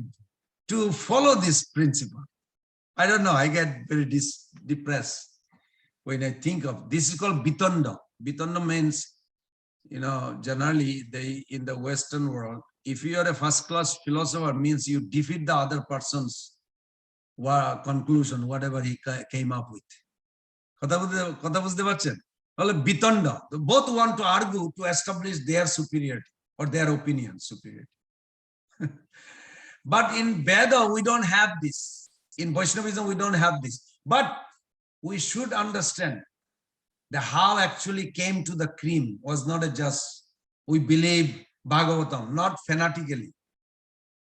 to follow this principle? I don't know, I get very depressed when I think of this. Is called bitanda. Bitanda means, generally in the Western world, if you are a first-class philosopher, means you defeat the other person's conclusion, whatever he came up with. কথা বুঝতে পারছেন? তাহলে bitanda, both want to argue to establish their superiority or their opinion superiority. But in Veda we don't have this. In Vaishnavism we don't have this. But we should understand that how actually came to the cream was not a just, we believe Bhagavatam, not fanatically.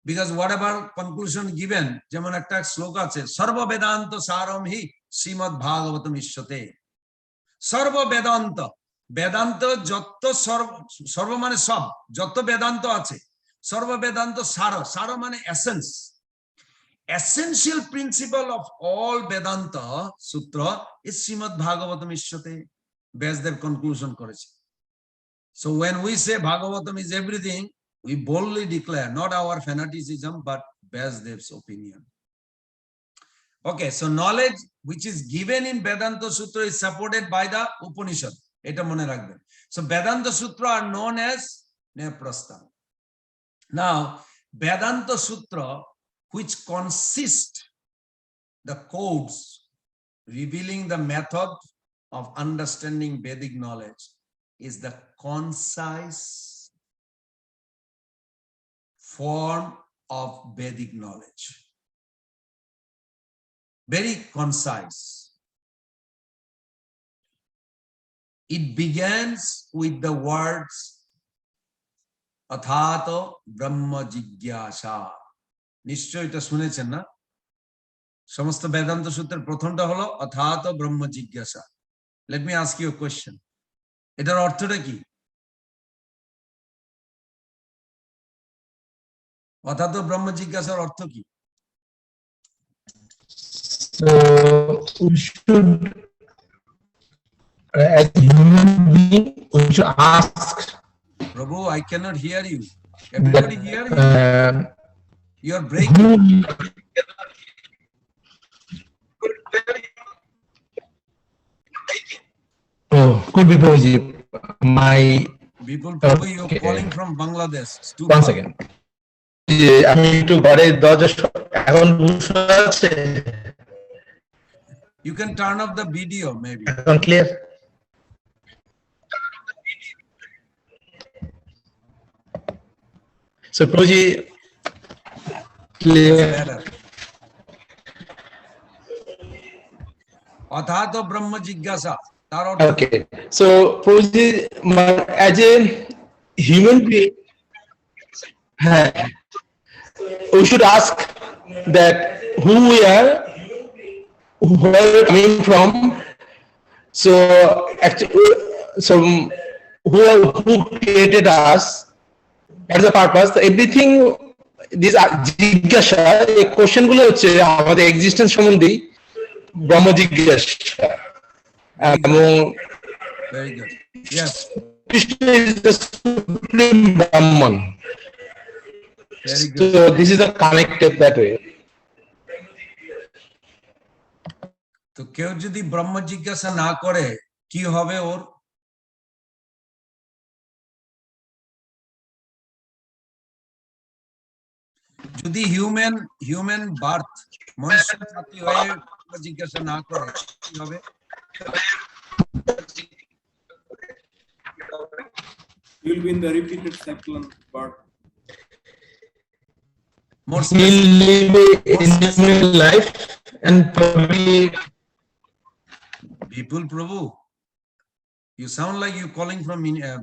Because whatever conclusion given, যেমন একটা শ্লোক আছে, সর্ব বেদান্ত সারম হি শ্রীমদ্ ভাগবতম ইষ্যতে। সর্ব বেদান্ত, বেদান্ত যত সর্ব মানে সব, যত বেদান্ত আছে, সর্ব বেদান্ত সার মানে essence. Essential principle of all Vedanta Sutra is Srimad Bhagavatam Ishyate. Vyasdev conclusion করেছে. So when we say Bhagavatam is everything, we boldly declare not our fanaticism but Vyasdev's opinion. Okay, so knowledge which is given in Vedanta Sutra is supported by the Upanishad. এটা মনে রাখবেন. So Vedanta Sutra are known as Neprastha. Now Vedanta Sutra, which consist the codes revealing the method of understanding Vedic knowledge, is the concise form of Vedic knowledge. Very concise. It begins with the words Athato Brahma Jigyasa. নিশ্চয়ই এটা শুনেছেন না? সমস্ত বেদান্ত সূত্রের প্রথমটা হলো অথাত ব্রহ্ম জিজ্ঞাসা। Let me ask you a question, এটার অর্থটা কি? অথাত ব্রহ্ম জিজ্ঞাসার অর্থ কি? So we should, as human being, we should ask. Prabhu, I cannot hear you. Everybody hear you? You're breaking. Oh, could be Prabhuji. My Prabhu, you're calling from Bangladesh. One second. আমি একটু ঘরে দরজা এখন বুঝতে পারছে? You can turn off the video, maybe. এখন clear? So Prabhuji, clear. better. অথাত ব্রহ্ম জিজ্ঞাসা তার অর্থ কি? Okay. So Prabhuji, as a human being, we should ask that who we are, where we're coming from. So actually, who created us? That's the purpose. Everything, these are জিজ্ঞাসা, এই কোশ্চেন গুলো হচ্ছে আমাদের এক্সিস্টেন্স সম্বন্ধে ব্রহ্ম জিজ্ঞাসা। এবং Very good. Yes. Krishna is the supreme Brahman. Very So good. this is a connected that way. তো কেউ যদি ব্রহ্ম জিজ্ঞাসা না করে কি হবে ওর? যদি হিউম্যান বার্থ মনুষ্য জাতি হয়ে জিজ্ঞাসা না করে কি হবে? You will be in the repeated cycle and birth. More He'll live in human life and probably people, Prabhu, you sound like you're calling from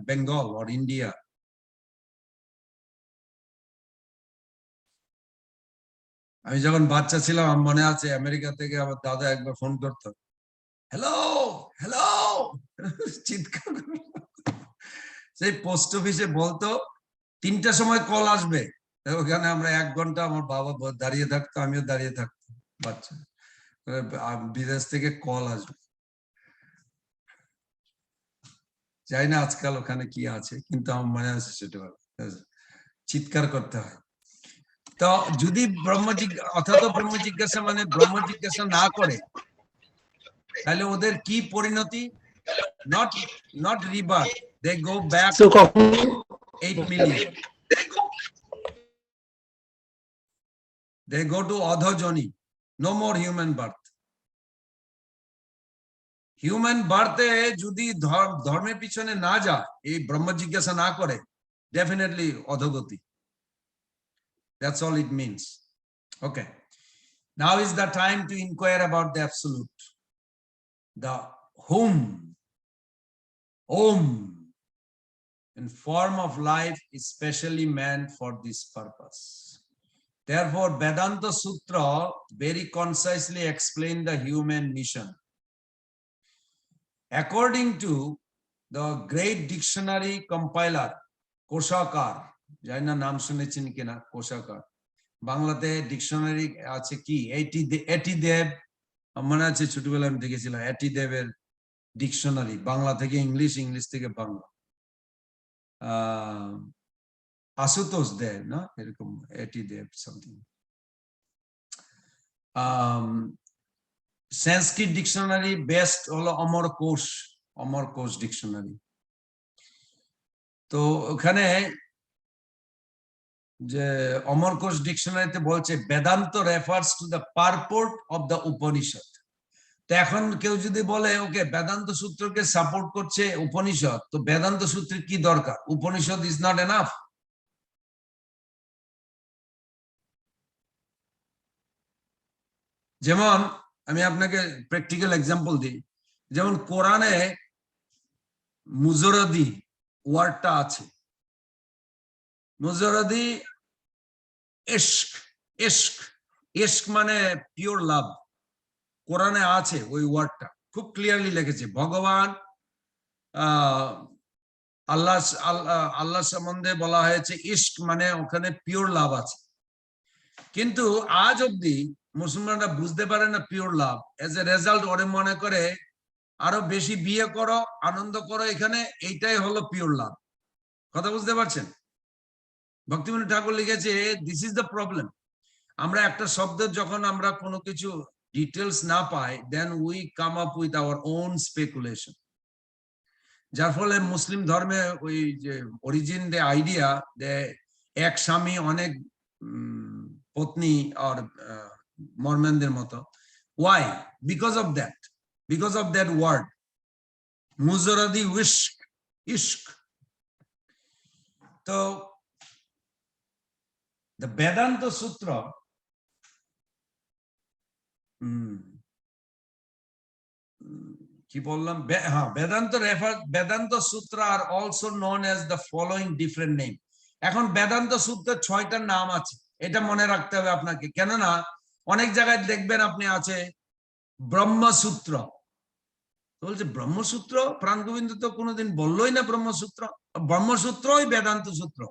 Bengal or India. আমি যখন বাচ্চা ছিলাম আমার মনে আছে আমেরিকা থেকে আমার দাদা একবার ফোন করতো, হ্যালো হ্যালো চিৎকার সেই পোস্ট অফিসে বলতো 3টার সময় কল আসবে, ওখানে আমরা 1 ঘন্টা আমার বাবা দাঁড়িয়ে থাকতো, আমিও দাঁড়িয়ে থাকতাম বাচ্চা, বিদেশ থেকে কল আসবে। জানি না আজকাল ওখানে কি আছে, কিন্তু আমার মনে আছে সেটা চিৎকার করতে হয়। তো যদি অর্থাৎ ব্রহ্ম জিজ্ঞাসা মানে ব্রহ্ম জিজ্ঞাসা না করে তাহলে ওদের কি পরিণতি? not rebirth, they go back so 8 million, they go to adhajoni, no more human birth. Human বার্থে যদি ধর্মের পিছনে না যায়, এই ব্রহ্ম জিজ্ঞাসা না করে, definitely অধোগতি। That's all it means. Okay. Now is the time to inquire about the absolute. The whom, Om, in form of life is specially meant for this purpose. Therefore, Vedanta Sutra very concisely explain the human mission. According to the great dictionary compiler, Koshakar, জানি না নাম শুনেছেন কিনা, কোষাকার, বাংলাতে ডিকশনারি আছে কি এটি দেব, মনে আছে ছোটবেলায় আমি দেখেছিলাম এটি দেবের ডিকশনারি, বাংলা থেকে ইংলিশ, ইংলিশ থেকে বাংলা, আশুতোষ দেব না এরকম, এটি দেব সামথিং। সংস্কৃত ডিকশনারি বেস্ট হলো অমর কোষ ডিকশনারি। তো ওখানে যে অমর কোষ ডিকশনারিতে বলছে Vedanta refers to the purport of the Upanishad. তো এখন কেউ যদি বলে ওকে বেদান্ত সূত্রকে সাপোর্ট করছে উপনিষদ, তো বেদান্ত সূত্রের কি দরকার? Upanishad is not enough. যেমন আমি আপনাকে প্র্যাকটিক্যাল এক্সাম্পল দিই, যেমন কোরআনে মুজরাদি ওয়ার্ডটা আছে, মুজরাদি ইশক, ইশক, ইশক মানে পিওর লাভ, কোরআনে আছে ওই ওয়ার্ডটা, খুব ক্লিয়ারলি লিখেছে। ভগবান আল্লাহ সম্বন্ধে বলা হয়েছে ইশক মানে ওখানে পিওর লাভ আছে। কিন্তু আজ অব্দি মুসলমানরা বুঝতে পারে না pure love. As a result ওরে মনে করে আরো বেশি বিয়ে করো, আনন্দ করো, এখানে এইটাই হলো পিওর লাভ। কথা বুঝতে পারছেন? ভক্তিবিনোদ ঠাকুর লিখেছে দিস ইজ দ্য প্রবলেম। আমরা একটা শব্দ যখন আমরা কোনো কিছু ডিটেলস না পাই, then we come up with our own speculation. যার ফলে মুসলিম ধর্মে ওই যে অরিজিন দ্য আইডিয়া দে এক স্বামী অনেক পত্নী আর মর্মেনদের মতো। Why? Because of that word মুজরাদি ইশক। তো The Vedanta Sutra, কি বললাম, হ্যাঁ, Vedanta Sutra are also known as the following different name. এখন বেদান্ত সূত্রের 6টা নাম আছে, এটা মনে রাখতে হবে আপনাকে, কেননা অনেক জায়গায় দেখবেন আপনি আছে ব্রহ্মসূত্র, বলছে ব্রহ্মসূত্র, প্রাণ গোবিন্দ তো কোনোদিন বললোই না ব্রহ্মসূত্র। ব্রহ্মসূত্রই বেদান্ত সূত্র,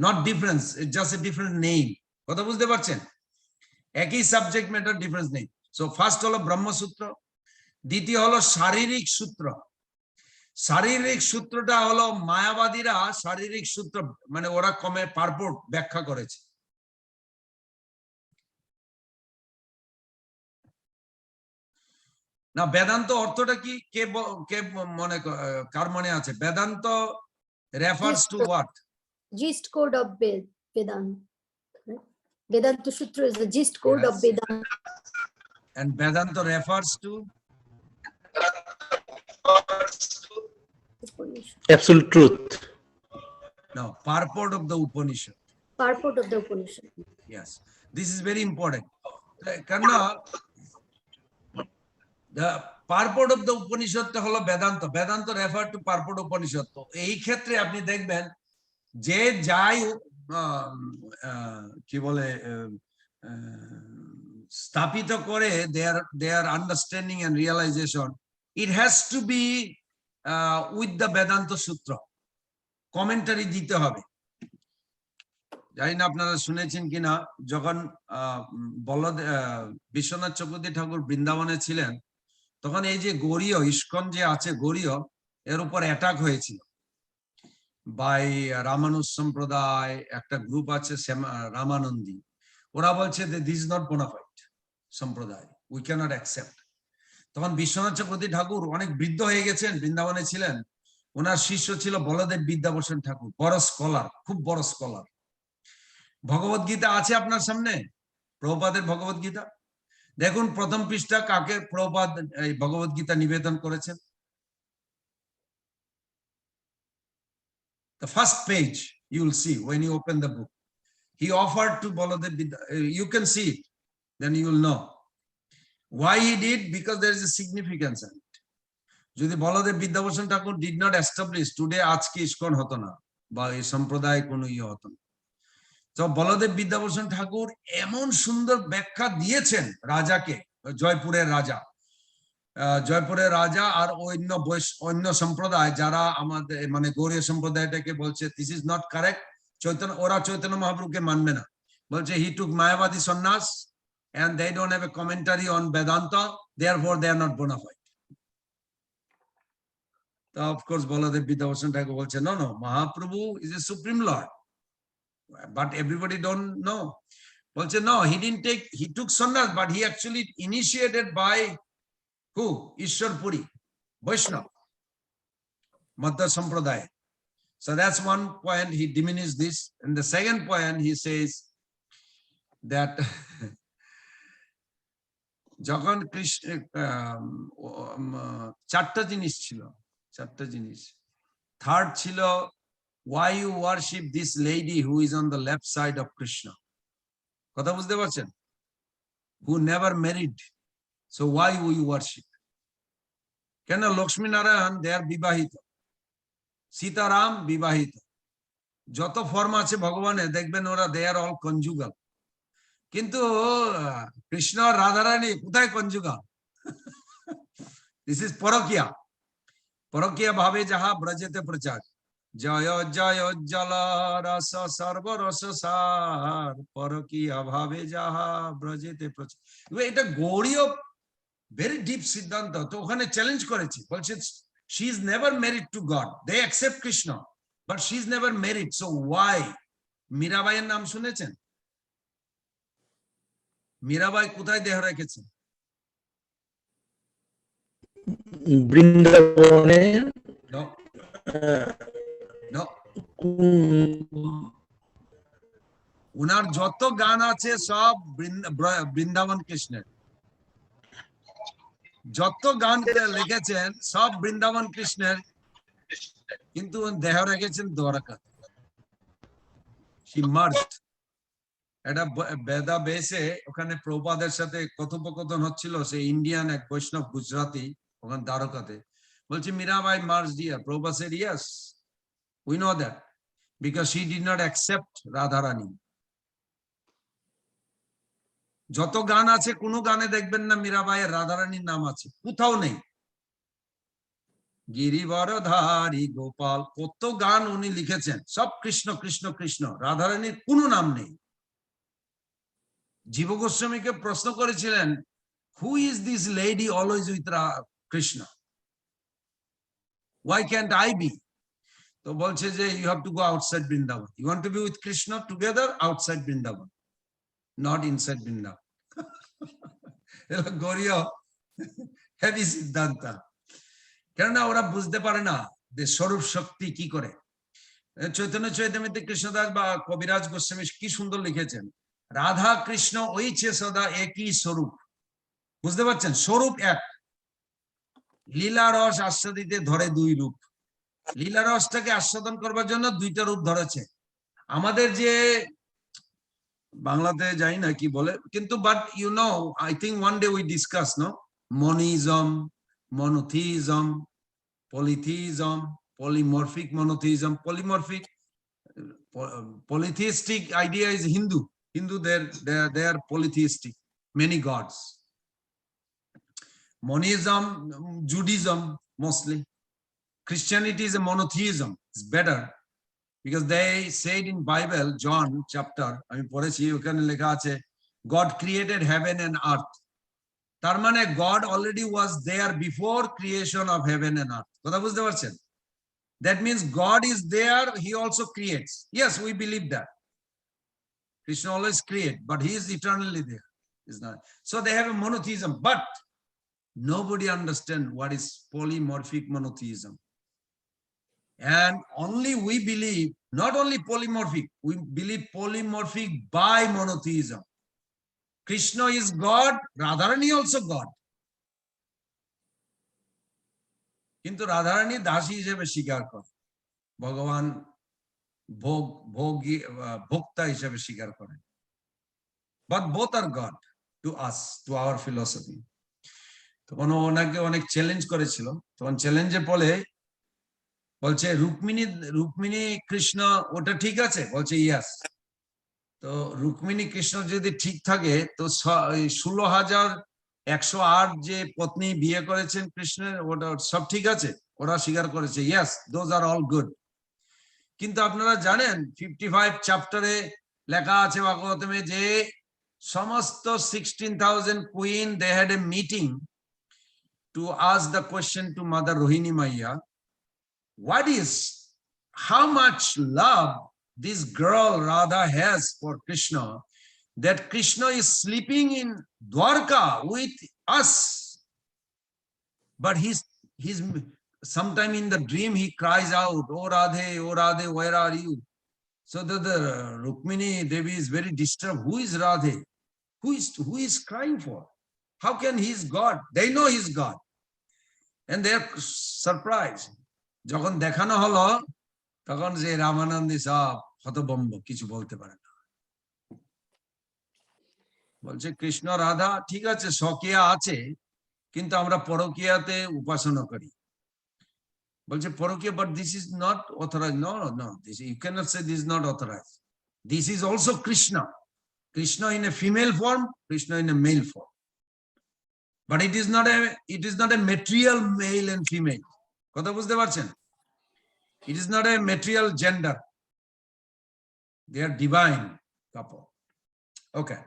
not difference, it's just a different name. কথা বুঝতে পারছেন? একই সাবজেক্ট ম্যাটার, ডিফারেন্স নেই। সো ফার্স্ট হলো ব্রহ্মসূত্র, দ্বিতীয় হলো শারীরিক সূত্র। শারীরিক সূত্রটা হলো মায়াবাদীরা শারীরিক সূত্র মানে ওরা কমে পারপোর্ট ব্যাখ্যা করেছে। না, বেদান্ত অর্থটা কি, কে মনে, কার মনে আছে? Vedanta refers to what? Gist code of Vedanta. Vedanta Sutra is the gist code of Vedanta. And Vedanta refers to absolute truth. no, purport of the Upanishad. Purport of the Upanishad. Yes, this is very important. Karna, the purport of the Upanishad টা হলো Vedanta. Vedanta refer to purport Upanishad। তো এই ক্ষেত্রে আপনি দেখবেন যে যাই কি বলে স্থাপিত করে their understanding and realization, it has to be with the Vedanta Sutra, commentary দিতে হবে। জানি না আপনারা শুনেছেন কিনা, যখন বিশ্বনাথ চক্রবর্তী ঠাকুর বৃন্দাবনে ছিলেন, তখন এই যে গৌড়ীয় ইস্কন যে আছে, গৌড়ীয়, এর উপর অ্যাটাক হয়েছিল বাই রামানুজ সম্প্রদায়, একটা গ্রুপ আছে রামানন্দী, ওরা বলছে যে দিস ইজ নট বোনাফাইড সম্প্রদায়, উই ক্যানট অ্যাকসেপ্ট। তখন বিশ্বনাথ চক্রবর্তী ঠাকুর অনেক বৃদ্ধ হয়ে গেছেন, বৃন্দাবনে ছিলেন, ওনার শিষ্য ছিল বলদেব বিদ্যাভূষণ ঠাকুর, বড় স্কলার, খুব বড় স্কলার। ভগবত গীতা আছে আপনার সামনে, প্রভুপাদের ভগবত গীতা, দেখুন প্রথম পৃষ্ঠা কাকে প্রভুপাদ এই ভগবত গীতা নিবেদন করেছেন। The first page you will see when you open the book, he offered to Baladev Vidya, you can see it, then you will know why he did, because there is a significance in it. যদি বলদেব বিদ্যাভূষণ ঠাকুর did not establish, today আজকে ইস্কন হতো না বা এই সম্প্রদায় কোনো হতো না। তো বলদেব বিদ্যাভূষণ ঠাকুর এমন সুন্দর ব্যাখ্যা দিয়েছেন রাজাকে, জয়পুরের রাজা আর অন্য সম্প্রদায় যারা আমাদের মানে গৌড়ীয় সম্প্রদায়টাকে বলছে দিস ইজ নট কারেক্ট, ওরা চৈতন্য মহাপ্রভুকে মানবে না, বলছে হি টুক মায়াবাদী সন্ন্যাস and they don't have a commentary on Vedanta, therefore they are not bona fide. So of course Baladev Vidyabhushan Thakur বলছে no, Mahaprabhu is a supreme lord, but everybody don't know. বলছে no, he took sannyas, but he actually initiated by who? Ishwar Puri, Vaishnav, Madhya Sampradaya. So that's one point, he diminished this. And the second point, he says that যখন কৃষ্ণ চারটা জিনিস ছিল, থার্ড ছিল why you worship this lady who is on the left side of Krishna, কথা বুঝতে পারছেন, who never married, so why will you worship? কেন লক্ষ্মী নারায়ণ they are বিবাহিত, সীতারাম বিবাহিত, যত ফর্ম আছে ভগবানের দেখবেন ওরা they are all conjugal, কিন্তু কৃষ্ণ আর রাধারানী কোথায় কনজুগাল? দিস ইজ পরকীয়া ভাবে যাহা ব্রজেতে প্রচার, জয় জয় জল রস সর্বরস সার, পরকীয়া ভাবে যাহা ব্রজেতে প্রচার। এটা গৌড়ীয় ভেরি ডিপ সিদ্ধান্ত, তো ওখানে চ্যালেঞ্জ করেছি, বলছে she is never married to God, they accept Krishna but she is never married, so why? মীরাবাইয়ের নাম শুনেছেন? মীরাবাই কোথায় দেহ রেখেছেন? বৃন্দাবনে। উনার যত গান আছে সব বৃন্দাবন কৃষ্ণের, যত গান লিখেছেন সব বৃন্দাবন কৃষ্ণের, কিন্তু দেহ রেখেছেন দ্বারকা। She merged. এটা বেদা বেসে ওখানে প্রভুপাদের সাথে কথোপকথন হচ্ছিল, সে ইন্ডিয়ান এক বৈষ্ণব গুজরাতি ওখানে দ্বারকাতে বলছে Mirabai merged here. Prabhupada said yes, we know that because she did not accept Radharani. যত গান আছে কোন গানে দেখবেন না মীরাবাইয়ের রাধারানীর নাম আছে, কোথাও নেই। গিরিবরধারী গোপাল কত গান উনি লিখেছেন, সব কৃষ্ণ কৃষ্ণ কৃষ্ণ, রাধারানীর কোনো নাম নেই। জীব গোস্বামীকে প্রশ্ন করেছিলেন, who is this lady always with Krishna, why can't I be? তো বলছে যে you have to go outside Vrindavan, you want to be with Krishna together outside Vrindavan, not inside Vrindavan. Gaudiya heavy সিদ্ধান্ত, কেননা ওরা বুঝতে পারে না যে স্বরূপ শক্তি কি করে। চৈতন্য চৈতন্যতে কৃষ্ণদাস বা কবিরাজ গোস্বামী কি সুন্দর লিখেছেন, রাধা কৃষ্ণ ওইছে সদা একই স্বরূপ। বুঝতে পারছেন, স্বরূপ এক, লীলা রস আস্বাদিতে ধরে দুই রূপ। লীলা রসটাকে আস্বাদন করবার জন্য দুইটা রূপ ধরেছে। আমাদের যে বাংলাতে যাই না কি বলে, কিন্তু but you know, I think one day we discuss, no, monism, monotheism, polytheism, polymorphic monotheism, polymorphic, polytheistic idea is Hindu. They are polytheistic, many gods. Monism, Judaism mostly. Christianity is a monotheism. It's better because they said in Bible, John chapter, আমি পড়েছি ওখানে লেখা আছে God created heaven and earth. তার মানে God already was there before creation of heaven and earth. কথা বুঝতে পারছেন? That means God is there, he also creates. Yes, we believe that. Krishna always creates, but he is eternally there. Is not. So they have a monotheism, but nobody understands what is polymorphic monotheism. And only we believe, not only polymorphic, we believe polymorphic by monotheism. Krishna is God, Radharani also God. কিন্তু রাধারানী দাসী হিসেবে স্বীকার করে, ভগবান ভোক্তা হিসেবে স্বীকার করে। But both are God to us, to our philosophy. তখন ওনাকে অনেক চ্যালেঞ্জ করেছিল, তখন চ্যালেঞ্জে বলছে রুক্মিণী কৃষ্ণ ওটা ঠিক আছে? বলছে ইয়াস। তো রুক্মিণী কৃষ্ণ যদি ঠিক থাকে তো 16,108 যে পত্নী বিয়ে করেছেন কৃষ্ণের, ওটা সব ঠিক আছে? ওরা স্বীকার করেছে yes, those are all good. কিন্তু আপনারা জানেন 55 চ্যাপ্টারে লেখা আছে ভাগবতমে যে সমস্ত 16,000 queen they had a meeting to ask the question to mother Rohini মাইয়া, what is, how much love this girl Radha has for Krishna, that Krishna is sleeping in Dwarka with us, but he's sometime in the dream he cries out, oh Radhe, where are you? So the Rukmini Devi is very disturbed. Who is Radhe? Who is crying for? How can he is God? They know he's God, and they are surprised. যখন দেখানো হলো তখন যে রামানন্দী সব হতভম্ব, কিছু বলতে পারে না। বলছে কৃষ্ণ রাধা ঠিক আছে স্বকীয়া আছে, কিন্তু আমরা পরকীয়াতে উপাসনা করি। বলছে পরকীয়া, but this is not authorized. No, this you cannot say this is not authorized. This is also Krishna in a female form, Krishna in a male form, but it is not a material male and female. কথা বুঝতে পারছেন? It is not a material gender. They are divine couple. Okay.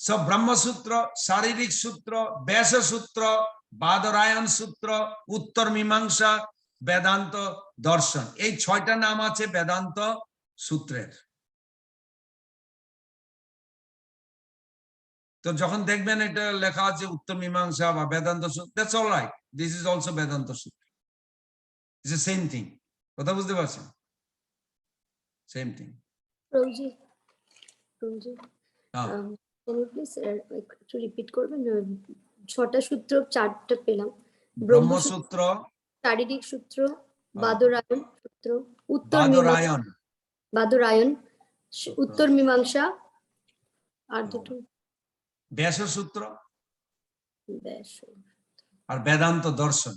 So Brahma Sutra, Sharirik Sutra, Vyasa Sutra, Badarayan Sutra, Uttar Mimamsa, Vedanta Darshan. এই 6টা নাম আছে বেদান্ত সূত্রের। তো যখন দেখবেন এটা লেখা আছে উত্তর মীমাংসা বা বেদান্ত সূত্র, that's all right. This is also Vedanta Sutra. It's the same thing. কথা বুঝতে পারছেন? Same thing. Prabhuji, can you please একটু রিপিট করবেন? 6টা সূত্র 4টা পেলাম। ব্রহ্মসূত্র, শারীরিক সূত্র, বাদরায়ণ সূত্র, উত্তর বাদরায়ণ, বাদরায়ণ, উত্তর মীমাংসা আর দুটো ব্যাস সূত্র ব্যাস আর বেদান্ত দর্শন।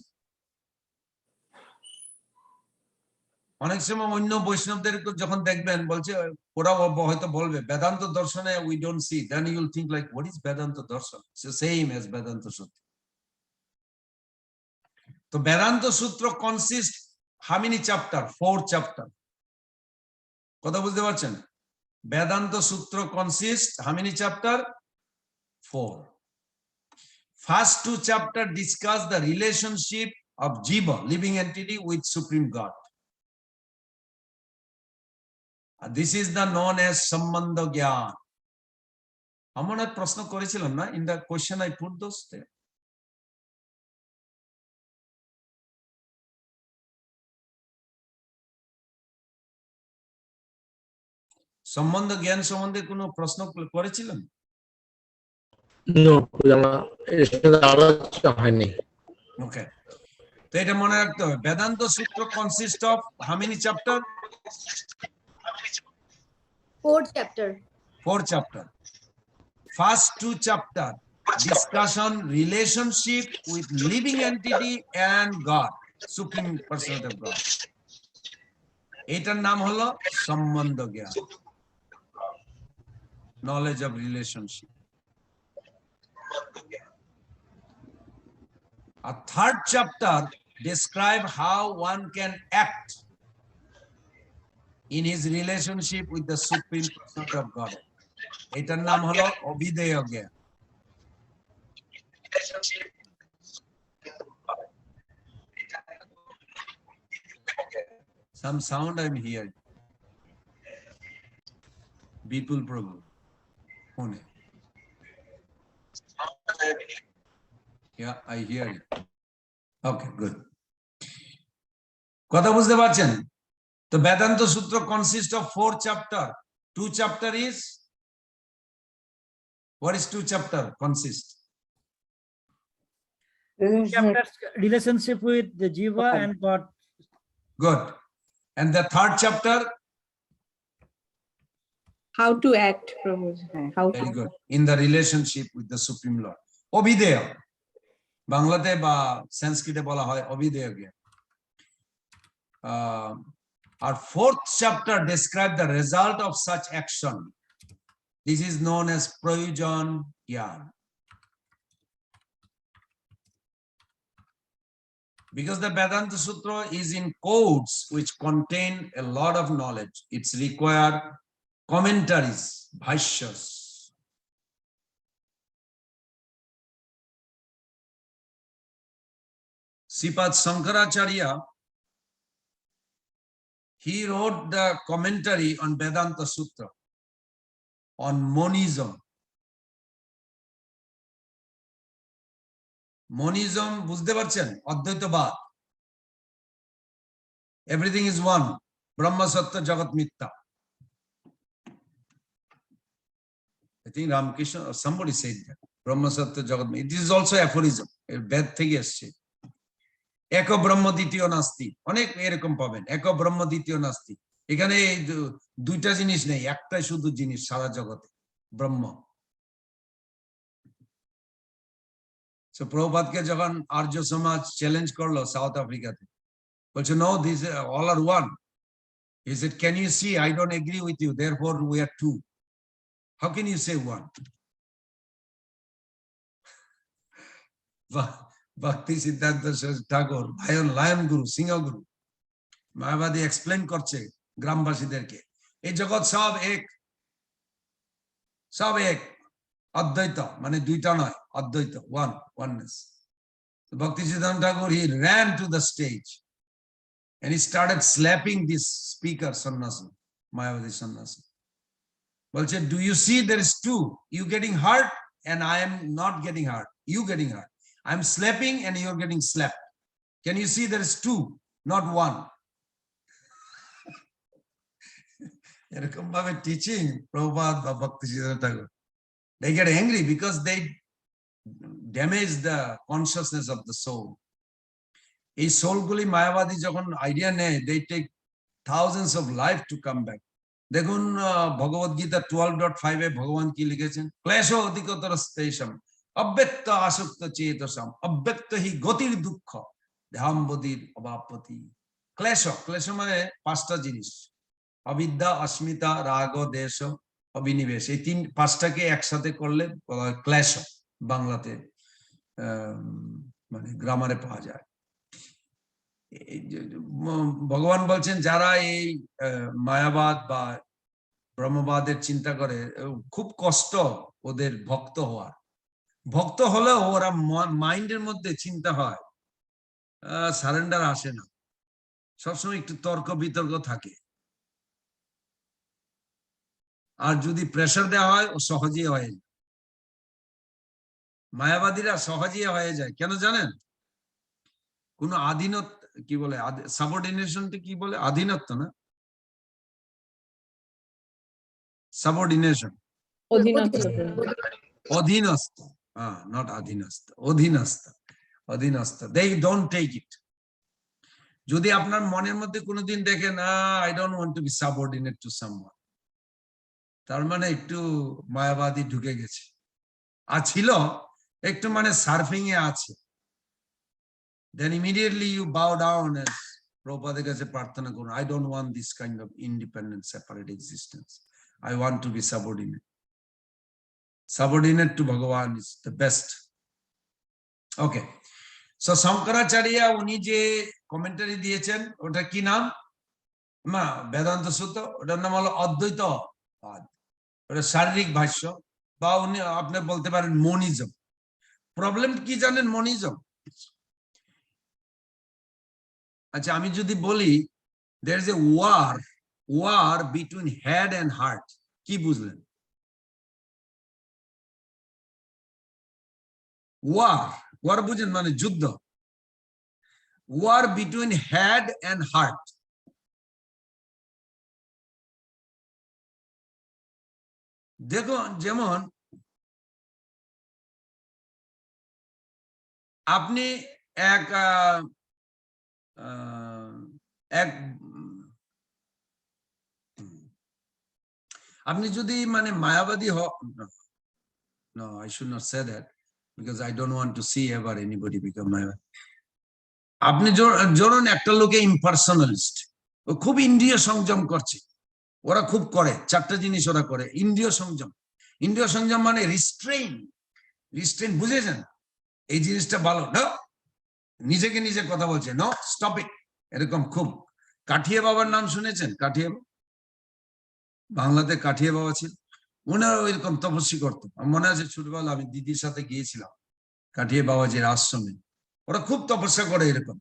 অনেক সময় অন্য বৈষ্ণবদের যখন দেখবেন বলছে ওরা হয়তো বলবে বেদান্ত দর্শনে we don't see, then you will think like what is Vedanta darshan? Same as Vedanta sutra. তো Vedanta sutra consist how many chapter? 4 chapter. কথা বুঝতে পারছেন? Vedanta sutra consist how many chapter? 4. First 2 chapter discuss the relationship of jiva, living entity, with supreme God. This is the known as sambandha gyan. আমরা প্রশ্ন করেছিলাম না? In the question I put those there. সম্বন্ধ জ্ঞান সম্বন্ধে কোনো প্রশ্ন করেছিলেন? নো, এর সাথে আলোচনা হয়নি। ওকে, তো এটা মনে রাখতে হবে। Vedanta sutra consist of how many chapter? 4 chapter. 4 chapter. First 2 chapter discussion relationship with living entity and God, supreme personality of God. এটার নাম হলো সম্বন্ধ জ্ঞান, knowledge of relationship. A third chapter describe how one can act in his relationship with the supreme personality of God. এটার নাম হলো অভিধেয় জ্ঞান। Some sound I'm hearing. Bipul Prabhu. Pune. Yeah, I hear you. Okay, good. কথা বুঝতে পারছেন? তো বেদান্ত সূত্র consist of 4 chapter. 2 chapter is, what is 2 chapter consist? Chapters relationship with the jiva and God. Good. And the third chapter? How to act, Prabhu. How Very to good. In the relationship with the Supreme Lord. অভিধেয়, বাংলাতে বা সংস্কৃতে বলা হয় অভিধেয় জ্ঞান। Our 4th chapter describe the result of such action. This is known as prayojan gyan. Because the Vedanta Sutra is in codes which contain a lot of knowledge, it's required commentaries, bhashyas. Sripad Shankaracharya, he wrote the commentary on Vedanta Sutra on monism. Monism, বুঝতে পারছেন? অদ্বৈতবাদ। Everything is one. Brahma Sattva Jagat Mithya. I think Ramakrishna or somebody said that. Brahma Sattva Jagat Mithya. It is also aphorism. বেদ থেকে এসেছে। এক ব্রহ্ম দ্বিতীয় নাস্তি। অনেক এরকম পাবেন। এক ব্রহ্ম দ্বিতীয় নাস্তি। এখানে দুইটা জিনিস নেই, একটাই শুধু জিনিস সারা জগতে, ব্রহ্ম। So প্রভুপাদকে যখন আর্য সমাজ চ্যালেঞ্জ করলো সাউথ আফ্রিকাতে, বলছে no, these all are one. He said, can you see, I don't agree with you, therefore we are two. How can you say one? Bhakti Siddhanta Thakur, lion guru, Singh Guru, মায়াবাদী explain করছে গ্রামবাসীদেরকে, এই জগৎ সব এক, সব এক, অদ্বৈত মানে দুইটা নয়, অদ্বৈত, one, oneness. So Bhakti Siddhanta Thakur, he ran to the stage and he started slapping this speaker sannyasi, Mayavadi sannyasi. Well, said, do you see there is two? You getting hurt and I am not getting hurt. You getting hurt. I'm slapping and you're getting slapped. Can you see there is two, not one? এরকম ভাবে teaching Prabhupada বা Bhakti Siddhanta Thakur, they get angry because they damage the consciousness of the soul. এই সোলগুলি মায়াবাদী যখন আইডিয়া নেয়, they take thousands of life to come back. দেখুন ভগবদ গীতা 12.5 ভগবান কি লিখেছেন, ক্লেশ অধিকতর স্তেষম অব্যক্ত আসক্ত চেতসম অব্যক্ত হি গতির দুঃখ ধাম্বদির অবাপতি। ক্লেশ, ক্লেশ মানে 5টা জিনিস, অবিদ্যা, অস্মিতা, রাগ, দেশ, অবিনিবেশ। এই 5টাকে একসাথে করলে বলা হয় ক্লেশ, বাংলাতে মানে গ্রামারে পাওয়া যায়। ভগবান বলছেন যারা এই মায়াবাদ বা ব্রহ্মবাদের চিন্তা করে, খুব কষ্ট ওদের ভক্ত হওয়ার। ভক্ত হলেও ওরা মাইন্ডের মধ্যে চিন্তা হয়, সারেন্ডার আসে না, সবসময় একটু তর্ক বিতর্ক থাকে। আর যদি প্রেসার দেওয়া হয় ও সহজেই হয়ে যায়। মায়াবাদীরা সহজেই হয়ে যায়, কেন জানেন? কোন আধীনত কি বলে, সাবঅর্ডিনেশনটা কি বলে, আধীনত্ব না, সাবঅর্ডিনেশন, অধীনস্থ। অধীনস্থ, নট অধীনস্থ, অধীনস্থ, অধীনস্থ। they don't take it. যদি আপনার মনের মধ্যে কোনোদিন দেখেন I don't want to be subordinate to someone, তার মানে একটু মায়াবাদী ঢুকে গেছে, আর ছিল একটু মানে সার্ফিং এ আছে, then immediately you bow down as প্রভুপাদের কাছে প্রার্থনা করুন, I don't want this kind of independent separate existence, I want to be subordinate. Subordinate to Bhagavan is the best. Okay, so Shankaracharya উনি যে কমেন্টারি দিয়েছেন ওটা কি নাম, মা বেদান্ত সূত্র, ওটার নাম হলো অদ্বৈতবাদ, ওটা শারীরিক ভাষ্য, বা উনি আপনি বলতে পারেন মনিজম। প্রবলেম কি জানেন মনিজম? আচ্ছা আমি যদি বলি there is a war between head and heart, কি বুঝলেন? war বুঝেন মানে যুদ্ধ, war between head and heart. দেখো যেমন আপনি এক আপনি যদি মানে মায়াবাদী no I should not say that because I don't want to see ever anybody become mayavadi. আপনি ধরুন একটা লোকে ইম্পার্সোনালিস্ট, ও খুব ইন্দ্রিয় সংযম করছে, ওরা খুব করে 4টা জিনিস ওরা করে, ইন্দ্রিয় সংযম। ইন্দ্রিয় সংযম মানে রিস্ট্রেইন, বুঝেছেন? এই জিনিসটা ভালো না, নিজেকে নিজে কথা বলছে, নো স্টপ ইট, এরকম খুব। কাঠিয়ে বাবার নাম শুনেছেন? কাঠিয়ে বাংলাতে কাঠিয়ে বাবা ছিল, ওনারা এরকম তপস্যা করতো। মনে আছে ছোটবেলা আমি দিদির সাথে গিয়েছিলাম কাঠিয়ে বাবাজির আশ্রমে, ওরা খুব তপস্যা করে এরকম।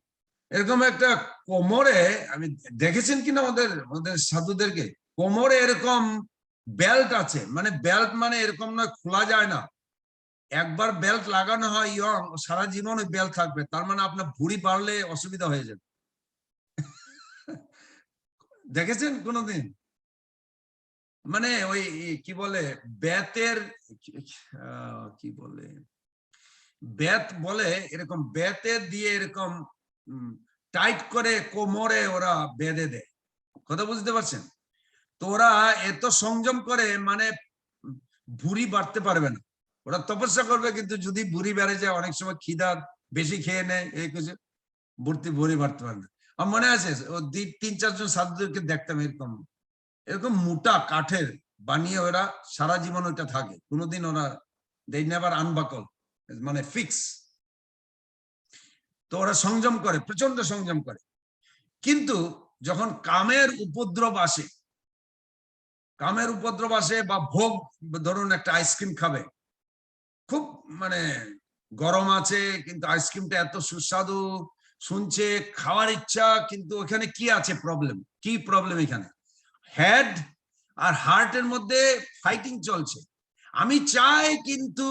এরকম একটা কোমরে, আমি দেখেছেন কিনা ওদের সাধুদেরকে, কোমরে এরকম বেল্ট আছে, মানে বেল্ট মানে এরকম নয় খোলা যায় না, একবার বেল্ট লাগানো হয় ইয়ং, সারা জীবন ওই বেল্ট থাকবে, তার মানে আপনার ভুঁড়ি বাড়লে অসুবিধা হয়ে যাবে। দেখেছেন কোনোদিন? মানে ওই কি বলে বেতের, কি বলে বেত বলে, এরকম বেতের দিয়ে এরকম টাইট করে কোমরে ওরা বেঁধে দেয়, কথা বুঝতে পারছেন? তো ওরা এত সংযম করে মানে ভুঁড়ি বাড়তে পারবে না, ওরা তপস্যা করবে, কিন্তু যদি ভুঁড়ি বেড়ে যায়, অনেক সময় খিদা বেশি খেয়ে নেয়, এই কিছু ভুঁড়ি বাড়তে পারবে না। আমার মনে আছে ও 3-4 জন সাধুদেরকে দেখতাম এরকম এরকম মোটা কাঠের বানিয়ে, ওরা সারা জীবন ওইটা থাকে, কোনোদিন ওরা they never unbuckle, মানে ফিক্স। তো ওরা সংযম করে, প্রচন্ড সংযম করে, কিন্তু যখন কামের উপদ্রব আসে বা ভোগ, ধরুন একটা আইসক্রিম খাবে, খুব মানে গরম আছে কিন্তু আইসক্রিমটা এত সুস্বাদু, শুনছে খাওয়ার ইচ্ছা, কিন্তু ওখানে কি আছে প্রবলেম, কি প্রবলেম? এখানে হেড আর হার্টের মধ্যে ফাইটিং চলছে। আমি চাই কিন্তু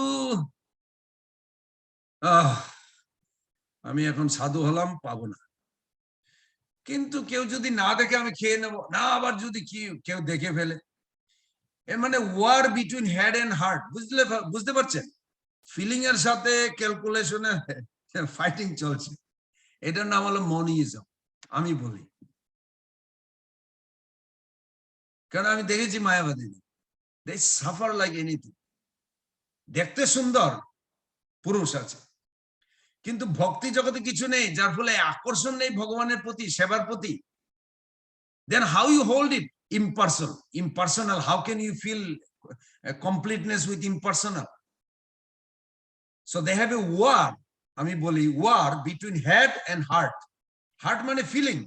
আমি এখন সাধু হলাম, পাবো না, কিন্তু কেউ যদি না দেখে আমি খেয়ে নেবো না, আবার যদি কেউ দেখে ফেলে, এর মানে war between head and heart, বুঝতে পারছেন? ফিলিং এর সাথে ক্যালকুলেশনে ফাইটিং চলছে, এটার নাম হলো মনিজম। আমি বলি কারণ আমি দেখেছি মায়াবাদী, দে সাফার লাইক এনিথিং। দেখতে সুন্দর পুরুষ আছে, কিন্তু ভক্তি জগতে কিছু নেই, যার ফলে আকর্ষণ নেই ভগবানের প্রতি, সেবার প্রতি। Then how you hold it? Impersonal. How can you feel completeness with impersonal? So they have a war, আমি বলি war between head and heart. Heart মানে feeling.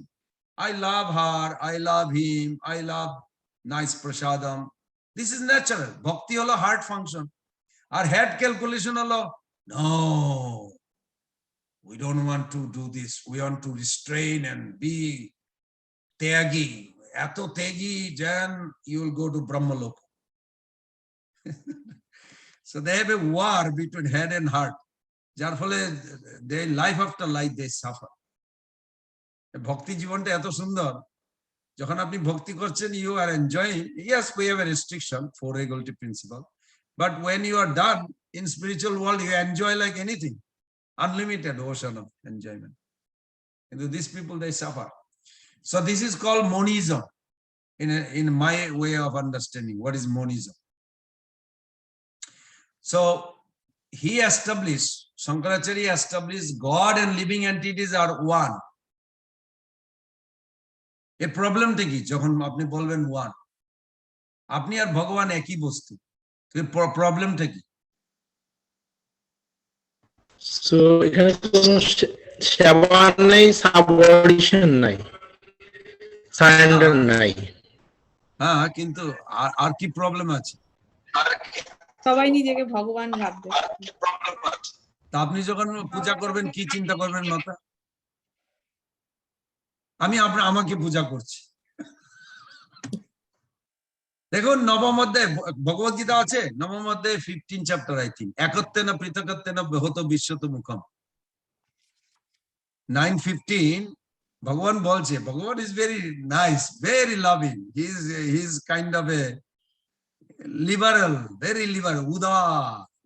I love her, I love him, I love nice prasadam. This is natural. Bhakti holo heart function. Our head calculation holo, no, we don't want to do this. We want to restrain and be tyagi. Eto tyagi, then you will go to Brahmaloka. So they have a war between head and heart. যার ফলে they life after life they suffer. ভক্তি জীবনটা এত সুন্দর, যখন আপনি ভক্তি করছেন, you are enjoying. Yes, we have a restriction for equality principle, but when you are done in spiritual world, you enjoy like anything, unlimited ocean of enjoyment. And these people, they suffer. So this is called monism. In my way of understanding, what is monism? So he established, Shankaracharya established, God and living entities are one. এর প্রবলেমটা কি? যখন আপনি বলবেন ওয়ান, আপনি আর ভগবান একই বস্তু, প্রবলেমটা কি? সো এখানে কোনো সেবা নেই, সাবঅর্ডিনেশন নাই, সারেন্ডার নাই। হ্যাঁ, কিন্তু আর কি প্রবলেম আছে? সবাই নিজেকে ভগবান ভাববে। তা আপনি যখন পূজা করবেন, কি চিন্তা করবেন মাতা? আমি আমাকে পূজা করছি। দেখুন, নবম অধ্যায় ভগবত গীতা আছে, নবম অধ্যায় 15 চ্যাপ্টার, আই থিঙ্ক, একত্বেন পৃথকত্বেন বহত বিশ্বত মুখম। 9:15 ভগবান বলছে, ভগবান is very nice, very loving, he is kind of A liberal, very liberal,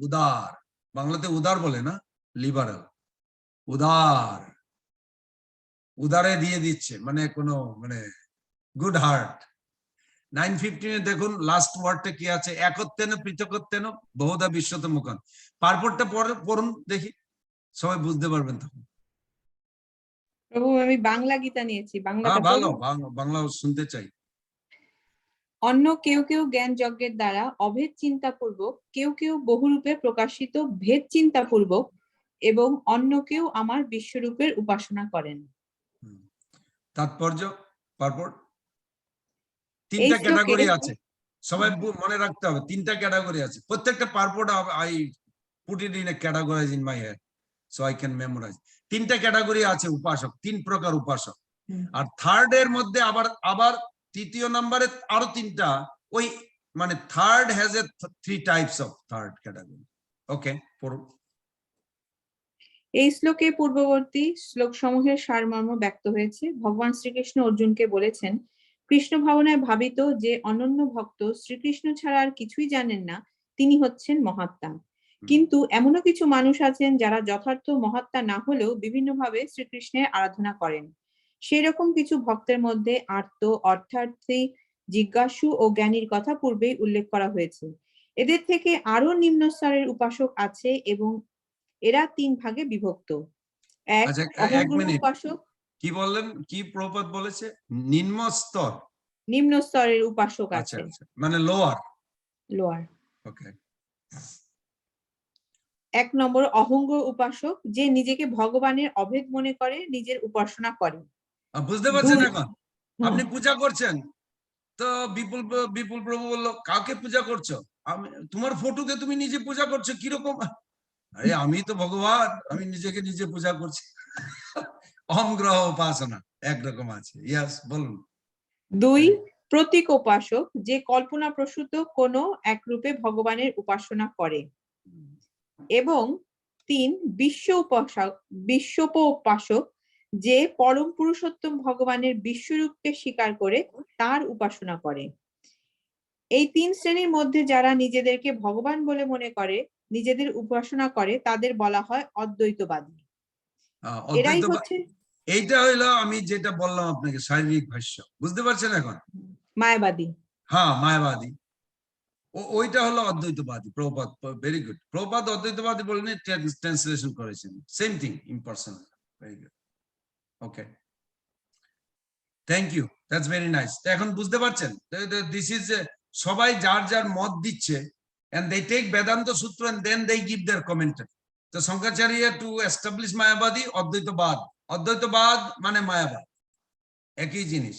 উদার। বাংলাতে উদার বলে না, লিবারাল, উদারে দিয়ে দিচ্ছে, মানে কোনো গুড হার্ট। 9:15 দেখুন লাস্ট ওয়ার্ডটা কি আছে? একত্বেন পৃথকত্বেন বহুধা বিশ্বত মুখম। পারপরটা পড়ুন দেখি, সবাই বুঝতে পারবেন তখন। প্রভু, আমি বাংলা গীতা নিয়েছি, বাংলাটা ভালো, পড়বো? বাংলা শুনতে চাই। অন্য কেউ কেউ জ্ঞান যজ্ঞের দ্বারা অভেদ চিন্তা পূর্বক, কেউ কেউ বহুরূপে প্রকাশিত ভেদ চিন্তা পূর্বক, এবং অন্য কেউ আমার বিশ্বরূপের উপাসনা করেন। তাৎপর্য, পারপর তিনটা ক্যাটাগরি আছে, সবাই মনে রাখতে হবে। তিনটা ক্যাটাগরি আছে, প্রত্যেকটা পারপর I put it in a categorise in my head so I can memorise. তিনটা ক্যাটাগরি আছে উপাসক, 3 প্রকার উপাসক। আর থার্ড এর মধ্যে আবার তৃতীয় নম্বরে আরো 3টা, ওই third has a 3 types of third category. Okay, পড়ুন। এই শ্লোকে পূর্ববর্তী শ্লোক সমূহের সারমর্ম ব্যক্ত হয়েছে। ভগবান শ্রীকৃষ্ণ অর্জুনকে বলেছেন, কৃষ্ণ ভাবনায় ভাবিত যে অনন্য ভক্ত শ্রীকৃষ্ণ ছাড়া আর কিছুই জানেন না, তিনি হচ্ছেন মহাত্মা। কিন্তু এমনও কিছু মানুষ আছেন যারা যথার্থ মহাত্মা না হলেও বিভিন্নভাবে শ্রীকৃষ্ণের আরাধনা করেন। সেই রকম কিছু ভক্তের মধ্যে আর্ত, অর্থার্থী, জিজ্ঞাসু ও জ্ঞানীর কথা পূর্বেই উল্লেখ করা হয়েছে। এদের থেকে আরো নিম্ন স্তরের উপাসক আছে এবং এরা 3 ভাগে বিভক্ত। এক উপাসক। কি বললেন? কি প্রভুপাদ বলেছে? নিম্ন স্তরের উপাসক আছে, মানে লোয়ার। ওকে। 1 নম্বর অহঙ্গ উপাসক, যে নিজেকে ভগবানের অভেদ মনে করে নিজের উপাসনা করে। বুঝতে পারছেন? এখন আপনি পূজা করছেন, তো বিপুল প্রভু বললো, কাকে পূজা করছো? তোমার ফটোকে তুমি নিজে পূজা করছো, কিরকম? আরে আমি তো ভগবান, আমি নিজেকে নিজে পূজা করছি। অহংগ্রহ উপাসনা একরকম আছে। ইয়াস, বলুন। 2 প্রতীক উপাসক, যে কল্পনা প্রসূত কোনো এক রূপে ভগবানের উপাসনা করে। এবং 3 বিশ্বোপোপাসক, যে পরম পুরুষোত্তম ভগবানের বিশ্বরূপকে স্বীকার করে তার উপাসনা করে। এই 3 শ্রেণীর মধ্যে যারা নিজেদেরকে ভগবান বলে মনে করে নিজেদের উপাসনা করে তাদের বলা হয় অদ্বৈতবাদী। এরাই হচ্ছে, এইটা হইলো আমি যেটা বললাম আপনাকে শারীরিক ভাষ্য, বুঝতে পারছেন? এখন মায়াবাদী। হ্যাঁ মায়াবাদী, ওইটা হলো অদ্বৈতবাদী। প্রভুপাদ, ভেরি গুড, প্রভুপাদ অদ্বৈতবাদী বলেন, ট্রান্সলেশন করেছেন, same thing, impersonal. Very good, okay, thank you, that's very nice. এখন বুঝতে পারছেন, দিস ইজ, সবাই যার যার মত দিচ্ছে, and they take Vedanta Sutra and then they give their commentary. তো শঙ্করাচার্য টু এস্টাবলিশ মায়াবাদী, অদ্বৈতবাদ, অদ্বৈতবাদ মানে মায়াবাদ, একই জিনিস।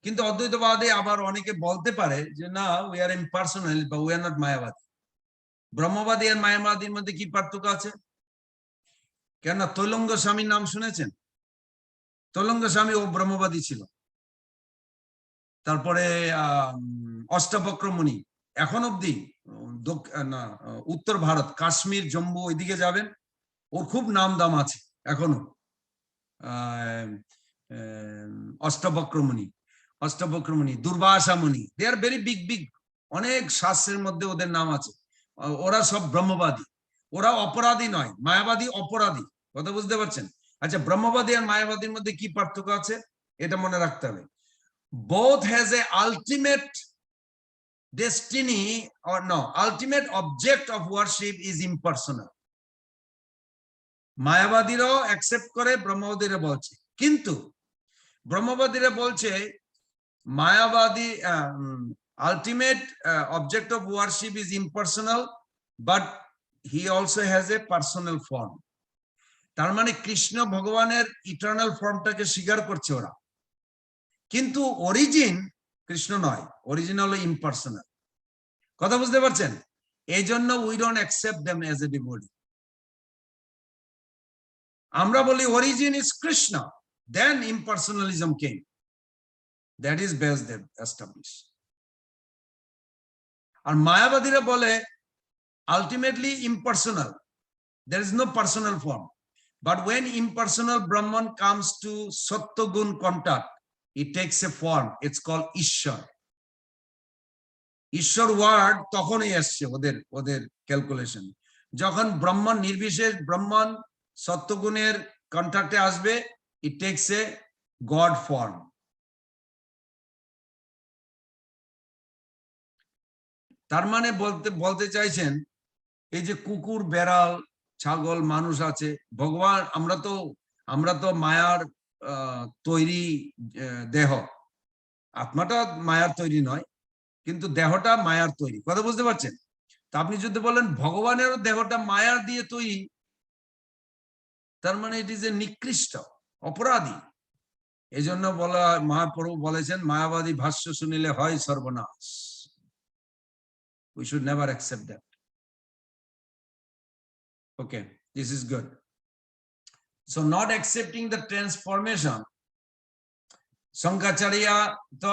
কিন্তু অদ্বৈতবাদে আবার অনেকে বলতে পারে যে না, উই আর ইম্পার্সোনাল বা উই আর নট মায়াবাদী। ব্রহ্মবাদী আর মায়াবাদীর মধ্যে কি পার্থক্য আছে? কেননা তৈলঙ্গ স্বামীর নাম শুনেছেন? তৈলঙ্গ স্বামী ও ব্রহ্মবাদী ছিল। তারপরে অষ্টাবক্র মুনি, এখন অব্দি না উত্তর ভারত, কাশ্মীর, জম্মু, ওইদিকে যাবেন, ওর খুব নাম দাম আছে এখনো। অষ্টাবক্র মুনি, দুর্বাসা মুনি, দে আর ভেরি বিগ বিগ, অনেক শাস্ত্রের মধ্যে ওদের নাম আছে। ওরা সব ব্রহ্মবাদী, ওরা অপরাধী নয়, মায়াবাদী অপরাধী। কথা বুঝতে পারছেন? আচ্ছা, ব্রহ্মবাদী আর মায়াবাদীর মধ্যে কি পার্থক্য আছে এটা মনে রাখতে হবে। Both has a ultimate destiny, or no, ultimate object of worship is impersonal. মায়াবাদীরাও অ্যাকসেপ্ট করে, ব্রহ্মবাদীরা বলছে, কিন্তু ব্রহ্মবাদীরা বলছে মায়াবাদী ultimate object of worship is impersonal, but he also has a personal form. তার মানে কৃষ্ণ ভগবানের ইটারনাল ফর্মটাকে স্বীকার করছে ওরা, কিন্তু অরিজিন কৃষ্ণ নয়, অরিজিন হলো ইম্পার্সোনাল। কথা বুঝতে পারছেন? এই জন্য we don't accept them as a devotee. আমরা বলি origin is Krishna, then impersonalism came, that is best দেব এস্টাবলিশ। আর মায়াবাদীরা বলে ultimately impersonal, there is no personal form, but when impersonal Brahman comes to Sattva-gun contact, it takes a form, it's called Ishwar. ঈশ্বর ওয়ার্ড তখনই আসছে ওদের ক্যালকুলেশন, যখন ব্রহ্মণ, নির্বিশেষ ব্রহ্মণ সত্যগুণের কন্ট্যাক্টে আসবে, ইট টেকস এ গড ফর্ম। তার মানে বলতে চাইছেন, এই যে কুকুর, বেড়াল, ছাগল, মানুষ আছে, ভগবান, আমরা তো মায়ার তৈরি দেহ, আত্মাটা মায়ার তৈরি নয়, কিন্তু দেহটা মায়ার তৈরি। কথা বুঝতে পারছেন? তা আপনি যদি বলেন ভগবানেরও দেহটা মায়ার দিয়ে তৈরি, তার মানে এটি যে নিকৃষ্ট, অপরাধী। এই জন্য বলা, মহাপ্রভু বলেছেন, মায়াবাদী ভাষ্য শুনিলে হয় সর্বনাশ। We should never accept that. Okay, this is good. So not accepting the transformation, Shankaracharya তো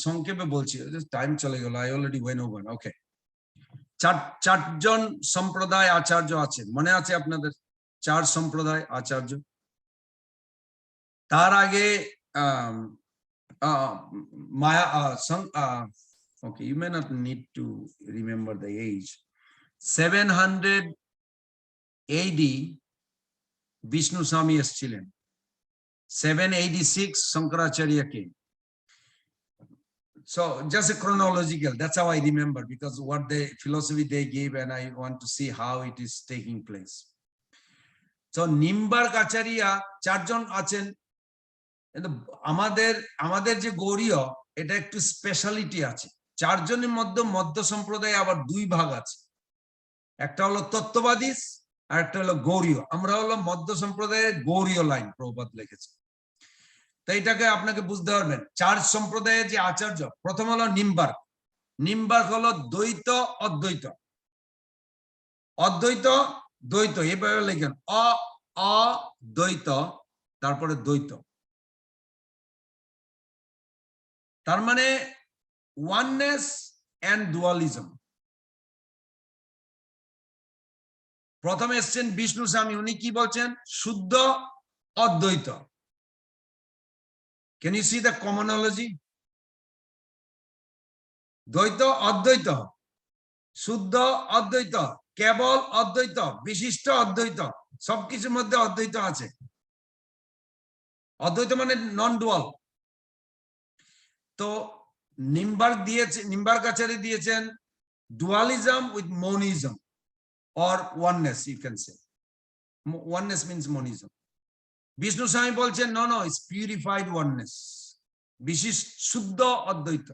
সংক্ষেপে বলছি, টাইম চলে গেল, I already went over. Okay, চারজন সম্প্রদায় আচার্য আছেন, মনে আছে আপনাদের? 4 সম্প্রদায় আচার্য। তার আগে মায়া, okay, you may not need to remember the age. 700 AD Vishnu Swami এসেছিলেন, 786 Shankaracharya came. So just a chronological, that's how I remember, because what the philosophy they gave, and I want to see how it is taking place. So Nimbark Acharya 4 জন আছেন। কিন্তু আমাদের যে গৌড়ীয়, এটা একটু স্পেশালিটি আছে। 4 জনের মধ্যে মধ্য সম্প্রদায়ে আবার 2 ভাগ আছে, একটা হলো তত্ত্ববাদী আর একটা হলো গৌড়ীয়। আমরা হলো মধ্য সম্প্রদায়ের গৌড়ীয় লাইন, প্রভুপাদ লিখেছে। তো এটাকে আপনাকে বুঝতে পারবেন। 4 সম্প্রদায়ের যে আচার্য, প্রথম হলো নিম্বার্ক। নিম্বার্ক হলো দ্বৈত অদ্বৈত, অদ্বৈত দ্বৈত, এইভাবে লিখেন, অদ্বৈত তারপরে দ্বৈত, তার মানে ওয়াননেস এন্ড ডুয়ালিজম। প্রথমে এসছেন বিষ্ণু স্বামী, উনি কি বলছেন? শুদ্ধ অদ্বৈত। Can you see the commonology? দ্বৈত অদ্বৈত, শুদ্ধ অদ্বৈত, কেবল অদ্বৈত, বিশিষ্ট অদ্বৈত, সবকিছুর মধ্যে অদ্বৈত আছে। অদ্বৈত মানে নন ডুয়াল। তো নিম্বার্কাচার্য দিয়েছেন dualism with monism or oneness, you can say. Oneness means monism. Vishnu Swami বলছেন no, it's purified oneness, বিশিষ্ট শুদ্ধ অদ্বৈত।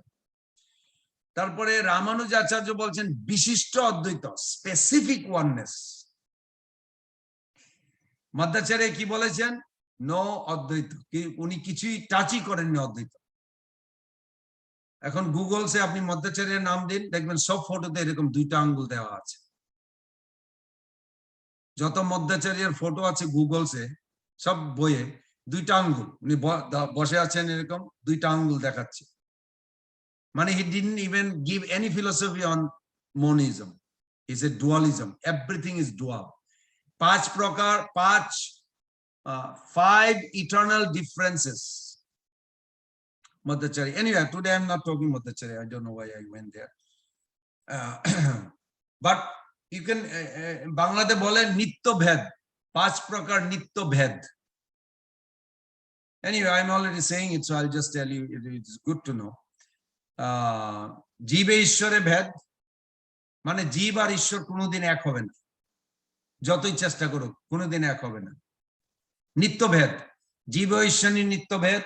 তারপরে রামানুজাচার্য বলছেন বিশিষ্ট অদ্বৈত, স্পেসিফিক ওয়াননেস। মধ্যাচার্য কি বলেছেন? নো অদ্বৈত, উনি কিছুই টাচই করেননি অদ্বৈত। এখন গুগলসে আপনি মধ্যাচার্যের নাম দিন, দেখবেন সব ফটোতে এরকম দুইটা আঙ্গুল দেওয়া আছে। যত মধ্যাচার্যের ফটো আছে গুগলসে, সব বইয়ে দুইটা আঙ্গুল, উনি বসে আছেন এরকম দুইটা আঙ্গুল দেখাচ্ছে। মানে he didn't even give any philosophy on monism. He said dualism, everything is dual. Five eternal differences. Madhacharya. Anyway, today I'm not talking Madhacharya. I don't know why I went there. But you can Banglade bole nitya bhed, 5 prakar nitya bhed. Anyway, I'm already saying it, so I'll just tell you, it's good to know. জীবে ঈশ্বরে ভেদ, মানে জীব আর ঈশ্বর কোনোদিন এক হবে না, যতই চেষ্টা করুক কোনোদিন এক হবে না। নিত্য ভেদ, জীব ঈশ্বরী নিত্য ভেদ,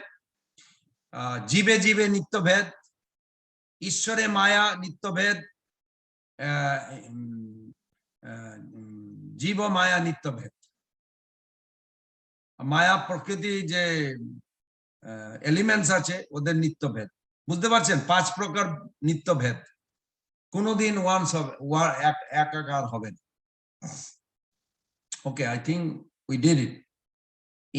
জীবে জীবে নিত্য ভেদ, ঈশ্বরে মায়া নিত্য ভেদ, জীব মায়া নিত্য ভেদ। মায়া প্রকৃতি যে এলিমেন্টস আছে ওদের নিত্য ভেদ, বুঝতে পারছেন? 5 প্রকার নিত্য ভেদ, কোনোদিন একাকার হবে না। Okay, I think we did it.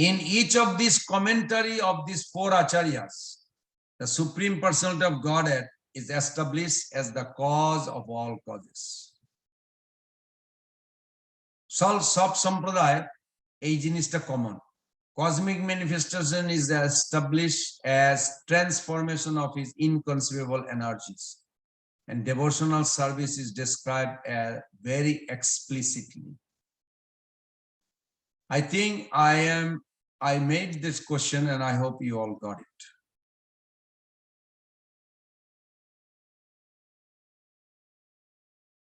In each of these commentary of these 4 acharyas, the Supreme Personality of Godhead is established as the cause of all causes. Sab sampradaya ei jinishta common. Cosmic manifestation is established as transformation of his inconceivable energies, and devotional service is described very explicitly. I think I made this question and I hope you all got it.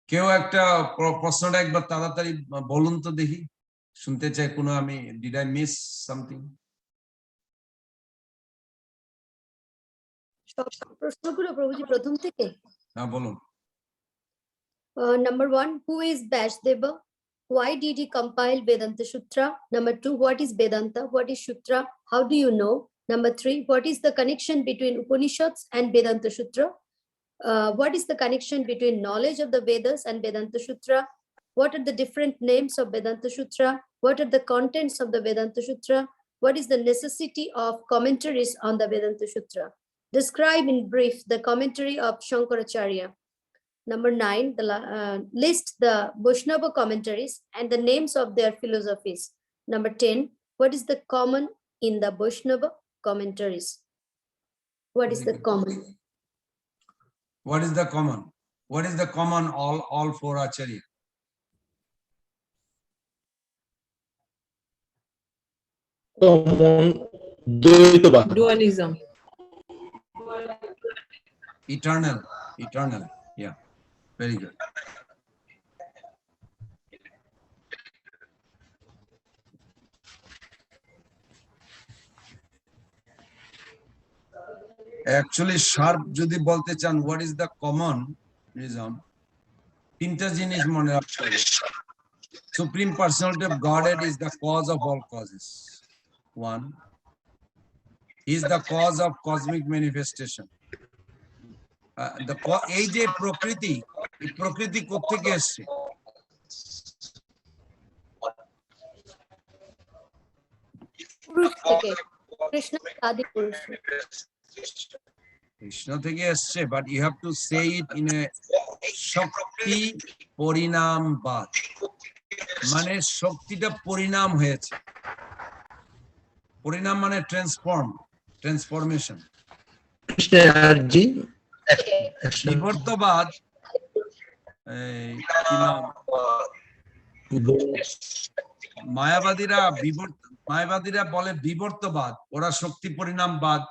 কেউ একটা প্রশ্নটা একবার তাড়াতাড়ি বলুন তো দেখি, শুনতে চাই। কোনো আমি did I miss something? সব প্রশ্নগুলো প্রভুজি প্রথম থেকে। হ্যাঁ বলুন। Number 1, who is Vasudeva? Why did he compile Vedanta Sutra? Number 2, what is Vedanta? What is Sutra? How do you know? Number 3, what is the connection between Upanishads and Vedanta Sutra? What is the connection between knowledge of the Vedas and Vedanta Sutra? What are the different names of Vedanta Sutra? What are the contents of the Vedanta Sutra? What is the necessity of commentaries on the Vedanta Sutra? Describe in brief the commentary of Shankaracharya. Number 9, list the Vaishnava commentaries and the names of their philosophies. Number 10, what is the common in the Vaishnava commentaries? What is the common? What is the common? What is the common all 4 acharya? Common দ্বৈতবাদ, dualism, Eternal. Yeah, very good. Actually, sharp যদি বলতে চান, what is the common reason? 3টা জিনিস মনে রাখতে হবে। Supreme Personality of Godhead is the cause of all causes. 1, he is the cause of cosmic manifestation. এই যে প্রকৃতি, এই প্রকৃতি কোত্থেকে এসছে? পুরুষ থেকে, কৃষ্ণ আদি পুরুষ। কৃষ্ণ থেকে এসছে, but you have to say it in a shakti parinamavada, মানে শক্তিটা পরিণাম হয়েছে। পরিণাম মানে ট্রান্সফরমেশন। বিবর্তবাদ, মায়াবাদীরা বলে বিবর্তবাদ, ওরা শক্তি পরিণামবাদ।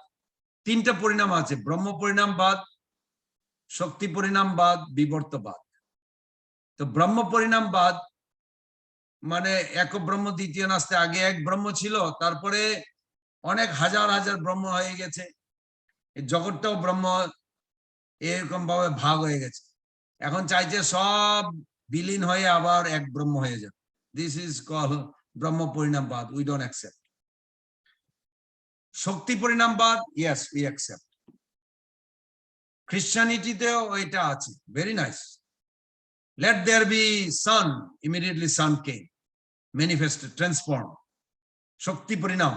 3টা পরিণাম আছে, ব্রহ্ম পরিণামবাদ, শক্তি পরিণামবাদ, বিবর্তবাদ। তো ব্রহ্ম পরিণামবাদ মানে এক ব্রহ্ম দ্বিতীয় নাস্তে, আগে এক ব্রহ্ম ছিল, তারপরে অনেক হাজার হাজার ব্রহ্ম হয়ে গেছে, এই জগৎটাও ব্রহ্ম এরকম ভাবে ভাগ হয়ে গেছে। এখন চাইছে সব বিলীন হয়ে আবার এক ব্রহ্ম হয়ে যাবে। This is call Brahma parinamavada. We don't accept. Shakti parinamavada, yes we accept. খ্রিস্টানিটিতেও এটা আছে, very nice. Let there be sun, immediately sun came, manifested, transformed. শক্তি পরিণাম।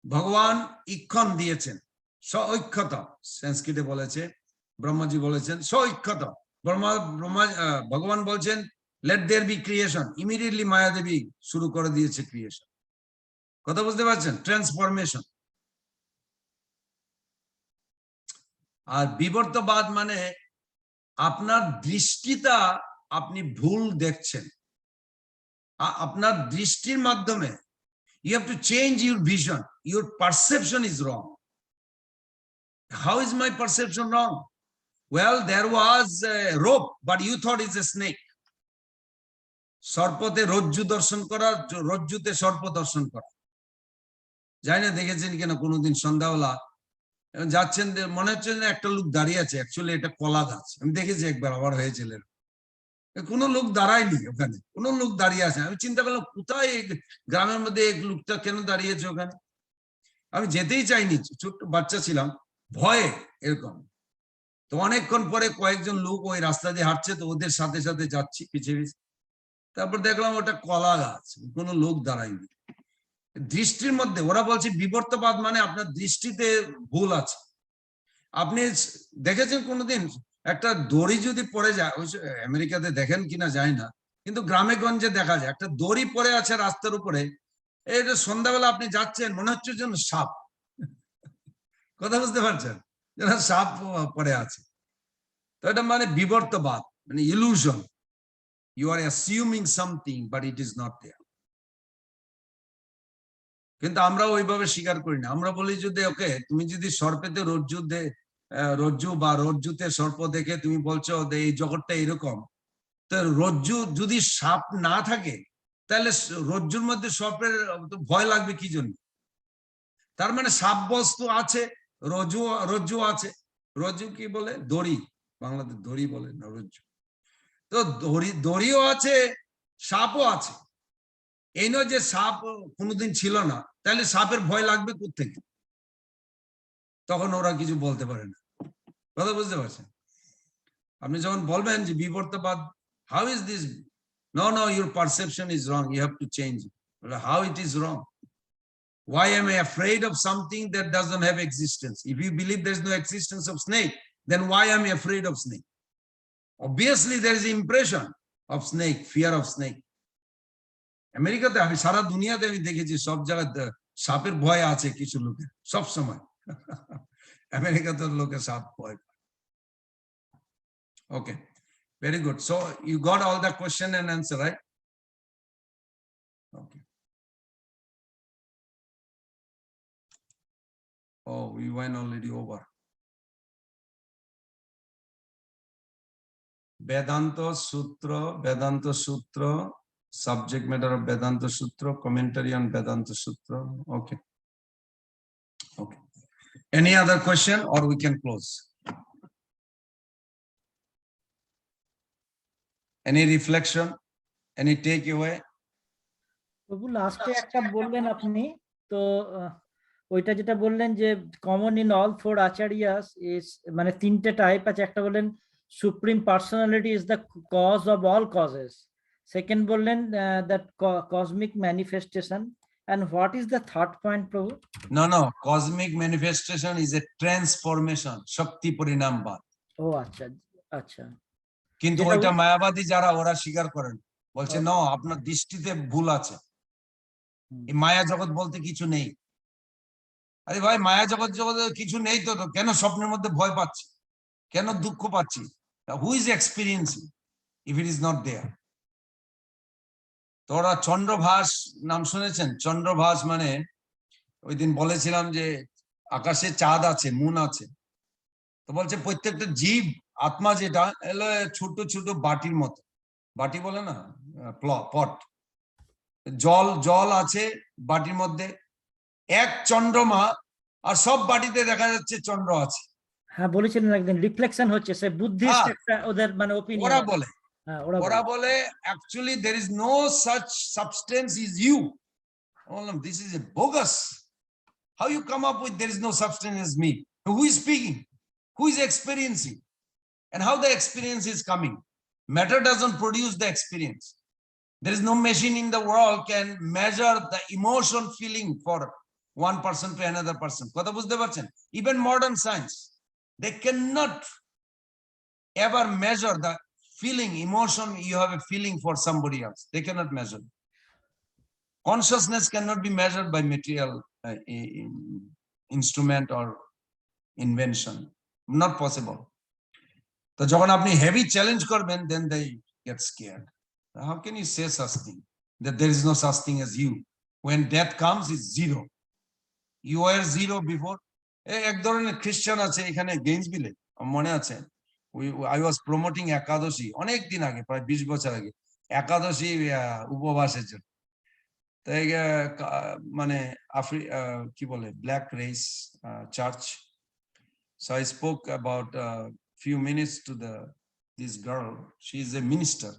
ভগবান ইক্ষণ দিয়েছেন, স্বৈক্ষতা সংস্কৃতে বলেছে, ব্রহ্মাজি বলেছেন স্বৈক্ষতা। ভগবান বলছেন let there be creation, immediately Mayadevi শুরু করে দিয়েছে ক্রিয়েশন। কথা বুঝতে পারছেন? ট্রান্সফরমেশন। আর বিবর্তবাদ মানে আপনার দৃষ্টিটা আপনি ভুল দেখছেন, আপনার দৃষ্টির মাধ্যমে you have to change your vision. Your perception is wrong. How is my perception wrong? Well, there was a rope, but you thought it's a snake. সর্পতে রজ্জু দর্শন করা, রজ্জুতে সর্প দর্শন করা। জানি না দেখেছেন কিনা কোনোদিন সন্ধ্যাবেলা যাচ্ছেন, মনে হচ্ছে যে একটা লোক দাঁড়িয়ে আছে, অ্যাকচুয়ালি এটা কলা গাছ। আমি দেখেছি একবার, আবার হয়েছিল, কোনো লোক দাঁড়ায়নি ওখানে, কোনো লোক দাঁড়িয়ে আছে। আমি চিন্তা করলাম কোথায় গ্রামের মধ্যে এক লোকটা কেন দাঁড়িয়েছে ওখানে। আমি যেতেই চাইনি, ছোট্ট বাচ্চা ছিলাম, ভয়ে এরকম। তো অনেকক্ষণ পরে কয়েকজন লোক ওই রাস্তা দিয়ে হাঁটছে, তো ওদের সাথে সাথে যাচ্ছি পিছিয়ে পিছিয়ে। তারপর দেখলাম ওটা কলা গাছ, কোনো লোক দাঁড়ায়নি। দৃষ্টির মধ্যে ওরা বলছে বিবর্তবাদ মানে আপনার দৃষ্টিতে ভুল আছে। আপনি দেখেছেন কোনোদিন একটা দড়ি যদি পড়ে যায়, ওই আমেরিকাতে দেখেন কিনা যায় না, কিন্তু গ্রামে গঞ্জে দেখা যায় একটা দড়ি পড়ে আছে রাস্তার উপরে। এটা সন্ধ্যাবেলা আপনি যাচ্ছেন, মনে হচ্ছে যেন সাপ। কথা বুঝতে পারছেন? যেন সাপ পড়ে আছে। তো এটা মানে বিবর্তবাদ, মানে illusion. You are assuming something but it is not there. কিন্তু আমরা ওইভাবে স্বীকার করি না। আমরা বলি যদি ওকে, তুমি যদি সর্পেতে রজ্জু বা রজ্জুতে সর্প দেখে তুমি বলছো এই জগৎটা এরকম, তো রজ্জু যদি সাপ না থাকে তাহলে রজ্জুর মধ্যে সর্পের ভয় লাগবে কি জন্য? তার মানে সাপ বস্তু আছে, রজ্জু আছে। রজ্জু কি বলে? দড়ি, বাংলাতে দড়ি বলে না, রজ্জু। তো দড়িও আছে, সাপও আছে। এই নয় যে সাপ কোনোদিন ছিল না, তাহলে সাপের ভয় লাগবে কোত্থেকে? তখন ওরা কিছু বলতে পারে না। কথা বুঝতে পারছেন? আপনি যখন বলবেন যে বিবর্তবাদ, how is this? No, your perception is wrong. You have to change it. How it is wrong? Why am I afraid of something that doesn't have existence? If you believe there's no existence of snake, then why am I afraid of snake? Obviously, there is impression of snake, fear of snake. আমেরিকাতে, আমি সারা দুনিয়াতে আমি দেখেছি সব জায়গাতে সাপের ভয় আছে কিছু লোকের, সব সময়। আমেরিকাতে লোকের সাপ ভয়। Okay, very good. So you got all the question and answer, right? Okay. Oh, we went already over. Vedanta Sutra, subject matter of Vedanta Sutra, commentary on Vedanta Sutra. Okay. Okay. Any other question or we can close? Any reflection? Any takeaway? প্রভু লাস্টে একটা বললেন আপনি, তো ওইটা যেটা বললেন যে common in all four acharyas is, মানে তিনটে টাইপ আছে। একটা বললেন supreme personality is the cause of all causes. Second বললেন that cosmic manifestation. And what is the third point, Prabhu? No. Cosmic manifestation is a transformation. Shakti Parinambad. Oh, acha. কিন্তু ওইটা মায়াবাদী যারা, ওরা স্বীকার করেন, বলছে না, আপনার দৃষ্টিতে ভুল আছে, এই মায়া জগৎ বলতে কিছু নেই। আরে ভাই, মায়া জগৎ কিছু নেই তো কেন স্বপ্নের মধ্যে ভয় পাচ্ছি, কেন দুঃখ পাচ্ছি? Who is experiencing if it is not there? তো ওরা চন্দ্রভাস নাম শুনেছেন? চন্দ্রভাস মানে ওই দিন বলেছিলাম যে আকাশে চাঁদ আছে, মুন আছে, তো বলছে প্রত্যেকটা জীব আত্মা যেটা এলো ছোট ছোট বাটির মতো, বাটি বলে না পট, জল জল আছে বাটির মধ্যে, এক চন্দ্রমা আর সব বাটিতে দেখা যাচ্ছে চন্দ্র আছে। হ্যাঁ বলেছিলেন একদিন রিফ্লেকশন হচ্ছে, সে বুদ্ধিস্ট একটা ওদের মানে ওপিনিয়ন। ওরা বলে, হ্যাঁ ওরা বলে actually there is no such substance is you. This is a bogus. How you come up with there is no substance as me? Who is speaking? Who is experiencing? And how the experience is coming? Matter doesn't produce the experience. There is no machine in the world can measure the emotion feeling for one person to another person. Kotha bujhte parchen? Even modern science, they cannot ever measure the feeling, emotion you have a feeling for somebody else. They cannot measure. Consciousness cannot be measured by material instrument or invention. Not possible. So যখন আপনি heavy challenge করবেন, then they get scared. How can you say such thing? That there is no such thing as you. When death comes, it's zero. You were zero before. এক ধরনের খ্রিস্টান আছে এখানে গেইনসভিলে, মনে আছে? I was promoting একাদশী অনেক দিন আগে, প্রায় 20 বছর আগে, একাদশী উপবাসের জন্য। তাই মানে কি বলে black race church. So I spoke about few minutes to this girl. She is a minister.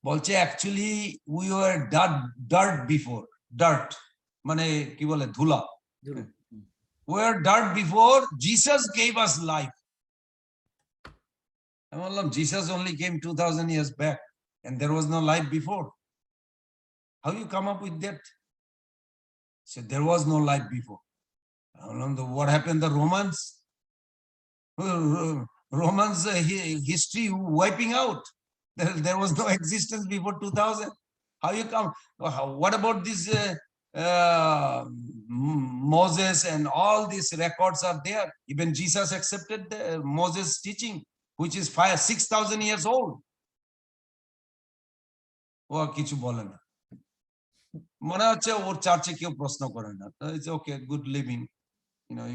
বলছে actually we were dirt before. Dirt মানে কি বলে ধুলা। We were dirt before Jesus gave us life. I mean, Jesus only came 2000 years back and there was no life before. How you come up with that? So there was no life before. What happened to the Romans? Romans history wiping out. There was no existence before 2000. How you come? What about this Moses and all these records are there? Even Jesus accepted Moses' teaching, which is 6,000 years old. ও কিছু বলে না, মনে হচ্ছে ওর চার্চে কেউ প্রশ্ন করে না। It's okay, good living.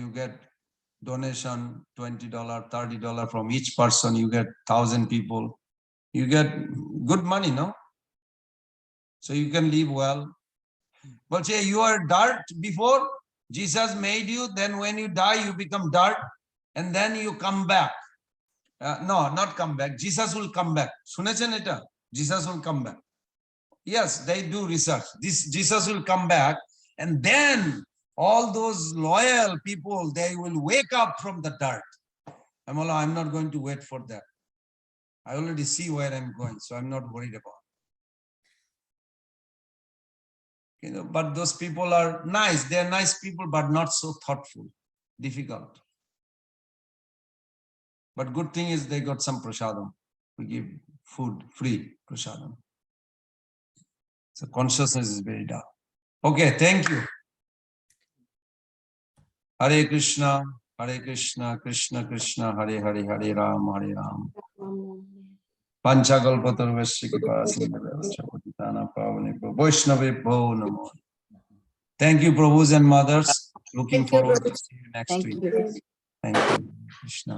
You get donation $20, $30 from each person. You get 1,000 people. You get good money, no? So you can live well. But say you are dirt before Jesus made you. Then when you die, you become dirt, and then you come back. No, not come back. Jesus will come back. Sunechen eta? Jesus will come back. Yes, they do research. This Jesus will come back, and then all those loyal people, they will wake up from the dirt. I'm not going to wait for that. I already see where I'm going, so I'm not worried about it. But those people are nice. They are nice people, but not so thoughtful, difficult. But good thing is they got some prasadam. We give food, free prasadam. So consciousness is very dark. Okay, thank you. Hare Krishna, Krishna Krishna, Hare Hare, Hare Ram, Hare Ram. Panchakalpatarvasya Kipasindhavachapatitana Pavane Vaishnavebho Namo. Thank you, Prabhus and mothers. Looking Thank you, forward to Prabhu. see you next Thank week. you. Thank you, Krishna.